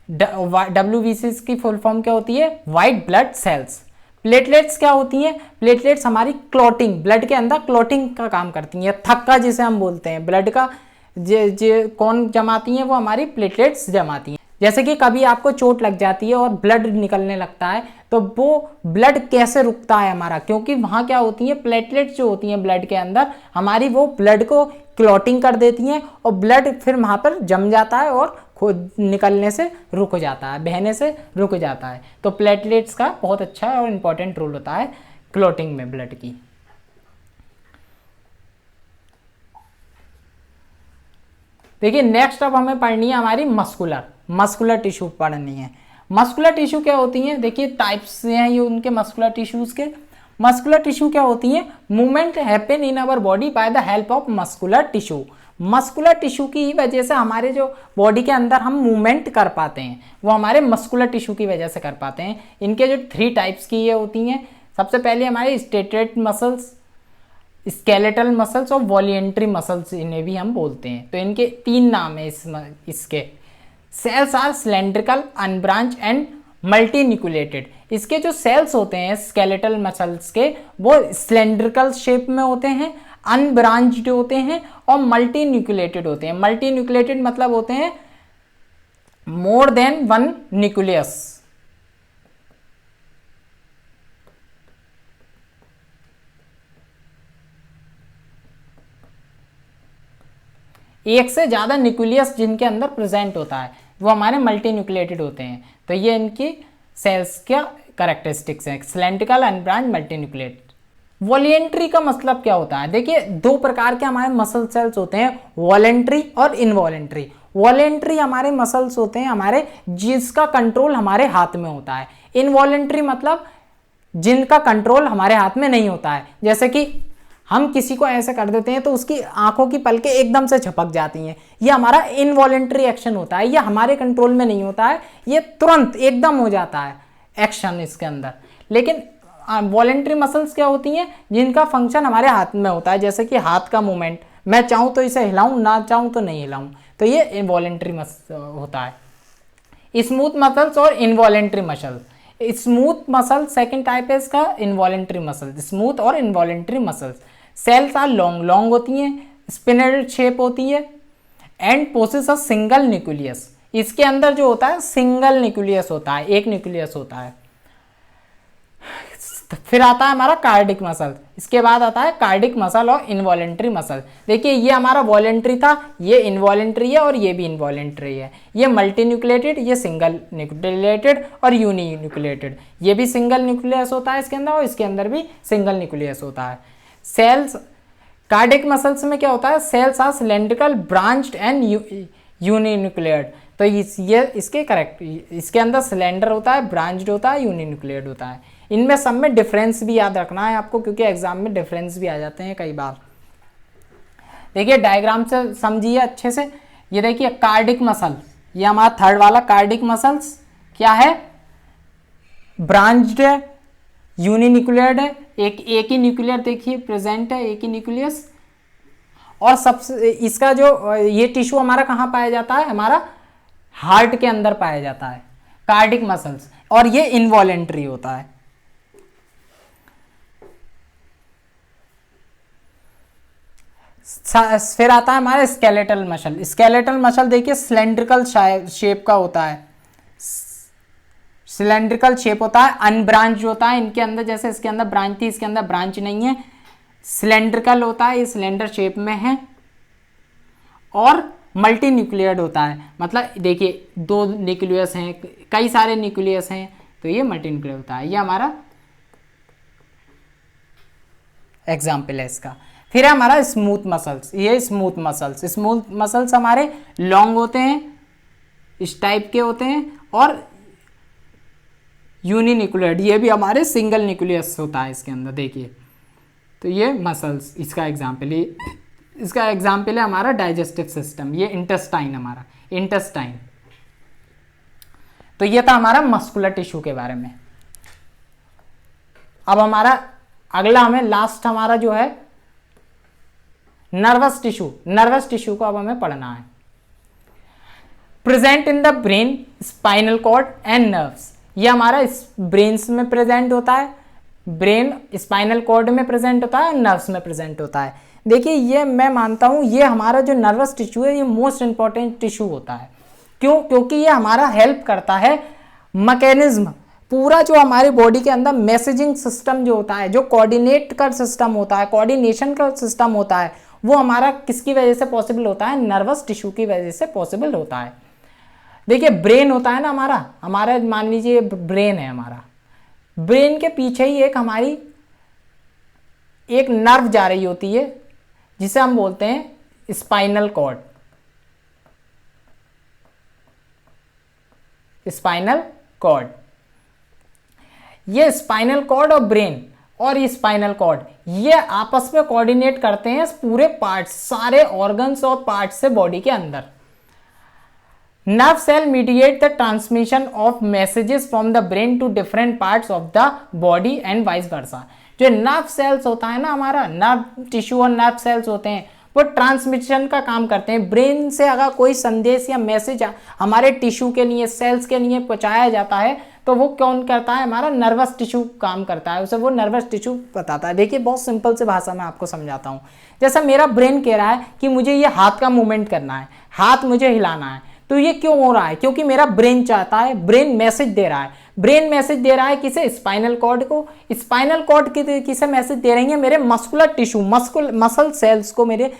डब्ल्यूबीसी की फुल फॉर्म क्या होती है, वाइट ब्लड सेल्स। प्लेटलेट्स क्या होती हैं, प्लेटलेट्स हमारी क्लॉटिंग, ब्लड के अंदर क्लॉटिंग का काम करती हैं, थक्का जिसे हम बोलते हैं, ब्लड का कौन जमाती हैं, वो हमारी प्लेटलेट्स जमाती हैं। जैसे कि कभी आपको चोट लग जाती है और ब्लड निकलने लगता है, तो वो ब्लड कैसे रुकता है हमारा, क्योंकि वहाँ क्या होती हैं, प्लेटलेट्स जो होती हैं ब्लड के अंदर हमारी, वो ब्लड को क्लॉटिंग कर देती हैं और ब्लड फिर वहाँ पर जम जाता है और खुद निकलने से रुक जाता है, बहने से रुक जाता है। तो प्लेटलेट्स का बहुत अच्छा और इम्पॉर्टेंट रोल होता है क्लॉटिंग में ब्लड की। देखिए नेक्स्ट अब हमें पढ़नी है हमारी मस्कुलर टिश्यू पढ़नी है। मस्कुलर टिश्यू क्या होती हैं, देखिए टाइप्स हैं ये उनके मस्कुलर टिश्यूज के। मस्कुलर टिश्यू क्या होती हैं, movement happen in our body by the help of muscular tissue. Muscular tissue की ही वजह से हमारे जो बॉडी के अंदर हम मूवमेंट कर पाते हैं, वो हमारे मस्कुलर टिश्यू की वजह से कर पाते हैं। इनके जो 3 टाइप्स की ये होती हैं, सबसे पहले हमारे स्टेटेड मसल्स, स्केलेटल मसल्स और वॉलिएंट्री मसल्स, इन्हें भी हम बोलते हैं। तो इनके 3 नाम है इसके। Cells are cylindrical, unbranched and multinucleated. इसके जो सेल्स होते हैं स्केलेटल मसल्स के, वो सिलेंड्रिकल शेप में होते हैं, अनब्रांच्ड होते हैं और मल्टीन्यूक्लिएटेड होते हैं। मल्टीन्यूक्लिएटेड मतलब होते हैं मोर देन 1 न्यूक्लियस। एक से ज्यादा न्यूक्लियस जिनके अंदर प्रेजेंट होता है वो हमारे मल्टीन्यूक्लिएटेड होते हैं। तो ये इनकी सेल्स क्या कैरेक्टरिस्टिक्स हैं, सिलेंड्रिकल, अनब्रांच, मल्टीन्यूक्लिएटेड। वॉलेंट्री का मतलब क्या होता है? देखिए 2 प्रकार के हमारे मसल सेल्स होते हैं, वॉलेंट्री और इनवॉलेंट्री। वॉलेंट्री हमारे मसल्स होते हैं हमारे जिसका कंट्रोल हमारे हाथ में होता है। इनवॉलेंट्री मतलब जिनका कंट्रोल हमारे हाथ में नहीं होता है। जैसे कि हम किसी को ऐसे कर देते हैं तो उसकी आंखों की पलकें एकदम से झपक जाती हैं, ये हमारा इनवॉलेंट्री एक्शन होता है, ये हमारे कंट्रोल में नहीं होता है, ये तुरंत एकदम हो जाता है एक्शन इसके अंदर। लेकिन वॉलेंट्री मसल्स क्या होती हैं? जिनका फंक्शन हमारे हाथ में होता है, जैसे कि हाथ का मूवमेंट, मैं चाहूँ तो इसे हिलाऊं, ना चाहूँ तो नहीं हिलाऊं, तो ये इनवॉलेंट्री होता है। स्मूथ मसल्स और involuntary muscle. Smooth muscle second type है इसका, इनवॉलेंट्री मसल। स्मूथ और involuntary muscles. Cells are long long होती हैं, स्पिनल शेप होती है and possess a single nucleus. इसके अंदर जो होता है सिंगल न्यूक्लियस होता है, एक न्यूक्लियस होता है। फिर आता है हमारा कार्डिक मसल, इसके बाद आता है कार्डिक मसल और इनवॉलेंट्री मसल। देखिए ये हमारा वॉलेंट्री था, ये इनवॉलेंट्री है और ये भी इनवॉलेंट्री है। ये मल्टी न्यूक्लिएटेड, ये सिंगल न्यूक्लिएटेड और यूनी न्यूक्लिएटेड। ये भी सिंगल न्यूक्लियस होता है इसके अंदर और इसके अंदर भी सिंगल न्यूक्लियस होता है। सेल्स कार्डिक मसल्स में क्या होता है? Cells are cylindrical, branched and uninucleated. तो ये इसके करेक्ट, इसके अंदर सिलेंडर होता है, ब्रांच्ड होता है, यूनिन्यूक्लियर्ड होता है। इनमें सब में डिफरेंस भी याद रखना है आपको, क्योंकि एग्जाम में डिफरेंस भी आ जाते हैं कई बार। देखिए डायग्राम से समझिए अच्छे से। ये देखिए कार्डिक मसल, ये हमारा थर्ड वाला कार्डिक मसल्स क्या है? ब्रांच्ड है, यूनिन्यूक्लियर्ड है, एक ही न्यूक्लियर देखिए प्रेजेंट है, एक ही न्यूक्लियस। और सबसे इसका जो ये टिश्यू हमारा कहाँ पाया जाता है? हमारा हार्ट के अंदर पाया जाता है, कार्डिक मसल्स। और ये इनवॉलेंट्री होता है। फिर आता है हमारा स्केलेटल मसल। स्केलेटल मसल देखिए सिलेंड्रिकल शेप का होता है, सिलेंड्रिकल शेप होता है, अनब्रांच होता है इनके अंदर। जैसे इसके अंदर ब्रांच थी, इसके अंदर ब्रांच नहीं है, सिलेंड्रिकल होता है, ये सिलेंडर शेप में है और मल्टी न्यूक्लियर्ड होता है। मतलब देखिए 2 न्यूक्लियस हैं, कई सारे न्यूक्लियस हैं, तो ये मल्टी न्यूक्लियर होता है। ये हमारा एग्जाम्पल है इसका। फिर है हमारा स्मूथ मसल्स। ये स्मूथ मसल्स, स्मूथ मसल्स हमारे लॉन्ग होते हैं, इस टाइप के होते हैं और यूनिन्यूक्लियर्ड, ये भी हमारे सिंगल न्यूक्लियस होता है इसके अंदर। देखिए तो ये मसल्स इसका एग्जाम्पल है। इसका एग्जाम्पल है हमारा डाइजेस्टिव सिस्टम, ये इंटेस्टाइन, हमारा इंटेस्टाइन। तो ये था हमारा मस्कुलर टिश्यू के बारे में। अब हमारा अगला हमें लास्ट हमारा जो है नर्वस टिश्यू। नर्वस टिश्यू को अब हमें पढ़ना है। Present in the brain, spinal cord and nerves. ये हमारा ब्रेन्स में प्रेजेंट होता है, ब्रेन स्पाइनल कॉर्ड में प्रेजेंट होता है, नर्व्स में प्रेजेंट होता है। देखिए ये मैं मानता हूं ये हमारा जो नर्वस टिश्यू है ये मोस्ट इंपॉर्टेंट टिश्यू होता है। क्यों? क्योंकि ये हमारा हेल्प करता है मैकेनिज्म, पूरा जो हमारी बॉडी के अंदर मैसेजिंग सिस्टम जो होता है, जो कोऑर्डिनेट का सिस्टम होता है, कोऑर्डिनेशन का सिस्टम होता है, वो हमारा किसकी वजह से पॉसिबल होता है? नर्वस टिश्यू की वजह से पॉसिबल होता है। देखिए ब्रेन होता है ना हमारा मान लीजिए ब्रेन है हमारा, ब्रेन के पीछे ही एक हमारी एक नर्व जा रही होती है जिसे हम बोलते हैं स्पाइनल कॉर्ड। स्पाइनल कॉर्ड, ये स्पाइनल कॉर्ड और ब्रेन और स्पाइनल कॉर्ड, ये आपस में कोऑर्डिनेट करते हैं पूरे पार्ट्स, सारे ऑर्गन्स और पार्ट्स से बॉडी के अंदर। Nerve cell mediate the transmission of messages from the brain to different parts of the body and vice versa. जो नर्व सेल्स होता है ना, हमारा नर्व टिश्यू और नर्व सेल्स होते हैं, वो ट्रांसमिशन का काम करते हैं। ब्रेन से अगर कोई संदेश या मैसेज हमारे टिश्यू के लिए, सेल्स के लिए पहुंचाया जाता है, तो वो कौन करता है, हमारा नर्वस टिश्यू काम करता है, उसे वो नर्वस टिश्यू बताता है। देखिए बहुत सिंपल से भाषा में आपको समझाता हूँ। जैसा मेरा ब्रेन कह रहा है कि मुझे ये हाथ का मूवमेंट करना है, हाथ मुझे हिलाना है, तो ये क्यों हो रहा है, क्योंकि मेरा ब्रेन चाहता है, ब्रेन मैसेज दे रहा है। ब्रेन मैसेज दे रहा है किसे, स्पाइनल कॉर्ड को। स्पाइनल कॉर्ड किसे मैसेज दे रही है, मेरे मस्कुलर टिश्यू, मसल सेल्स को मेरे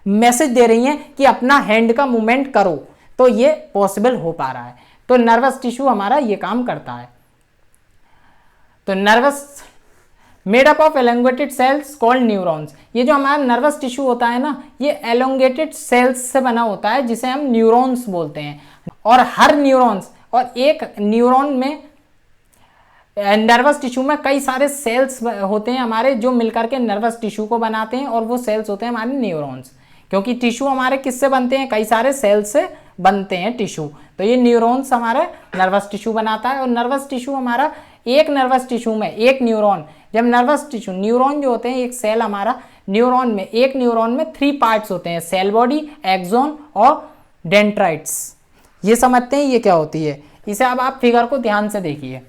मैसेज दे रही हैं कि अपना हैंड का मूवमेंट करो, तो ये पॉसिबल हो पा रहा है। तो नर्वस टिश्यू हमारा ये काम करता है। तो nervous made up of elongated cells called neurons. ये जो हमारा नर्वस टिश्यू होता है ना, ये एलोंगेटेड सेल्स से बना होता है, जिसे हम न्यूरॉन्स बोलते हैं। और हर न्यूरॉन्स, और एक न्यूरॉन में, नर्वस टिश्यू में कई सारे सेल्स होते हैं हमारे, जो मिलकर के नर्वस टिश्यू को बनाते हैं, और वो सेल्स होते हैं हमारे न्यूरॉन्स। क्योंकि टिश्यू हमारे किससे बनते हैं, कई सारे सेल्स से बनते हैं टिश्यू, तो ये न्यूरॉन्स हमारे नर्वस टिश्यू बनाता है। और नर्वस टिश्यू हमारा, एक नर्वस टिश्यू में एक न्यूरॉन, जब नर्वस टिश्यू, न्यूरॉन जो होते हैं, एक सेल हमारा न्यूरॉन में, एक न्यूरॉन में 3 पार्ट्स होते हैं, सेल बॉडी, एक्सोन और डेंड्राइट्स। ये समझते हैं ये क्या होती है। इसे अब आप फिगर को ध्यान से देखिए।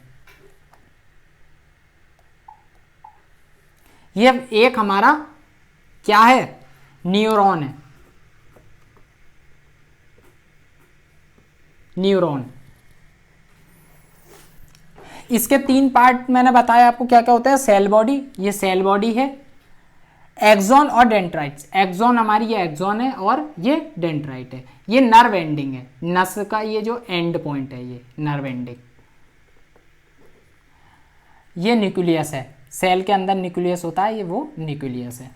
ये एक हमारा क्या है, न्यूरॉन है, न्यूरॉन। इसके 3 पार्ट मैंने बताया आपको क्या क्या होता है। सेल बॉडी, ये सेल बॉडी है, एक्सोन और डेंड्राइट्स। एक्सोन हमारी ये एक्सोन है और ये डेंड्राइट है। ये नर्व एंडिंग है, नस का ये जो एंड पॉइंट है, ये नर्व एंडिंग। ये न्यूक्लियस है, सेल के अंदर न्यूक्लियस होता है, ये वो न्यूक्लियस है।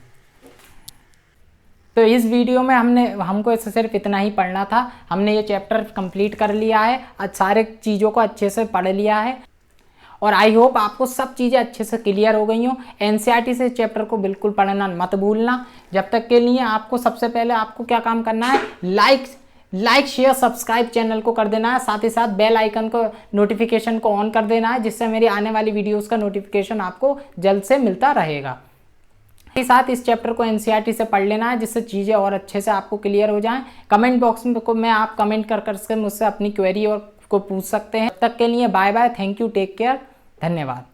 तो इस वीडियो में हमको इससे सिर्फ इतना ही पढ़ना था। हमने ये चैप्टर कंप्लीट कर लिया है, सारे चीज़ों को अच्छे से पढ़ लिया है, और आई होप आपको सब चीज़ें अच्छे से क्लियर हो गई हो। एनसीईआरटी से चैप्टर को बिल्कुल पढ़ना मत भूलना। जब तक के लिए आपको सबसे पहले आपको क्या काम करना है, लाइक शेयर सब्सक्राइब चैनल को कर देना है, साथ ही साथ बेल आइकन को, नोटिफिकेशन को ऑन कर देना है, जिससे मेरी आने वाली वीडियोस का नोटिफिकेशन आपको जल्द से मिलता रहेगा। साथ ही साथ इस चैप्टर को एनसीईआरटी से पढ़ लेना है, जिससे चीज़ें और अच्छे से आपको क्लियर हो जाएं। कमेंट बॉक्स में आप कमेंट कर मुझसे अपनी क्वेरी और को पूछ सकते हैं। तब तक के लिए bye bye, thank you, take care, धन्यवाद।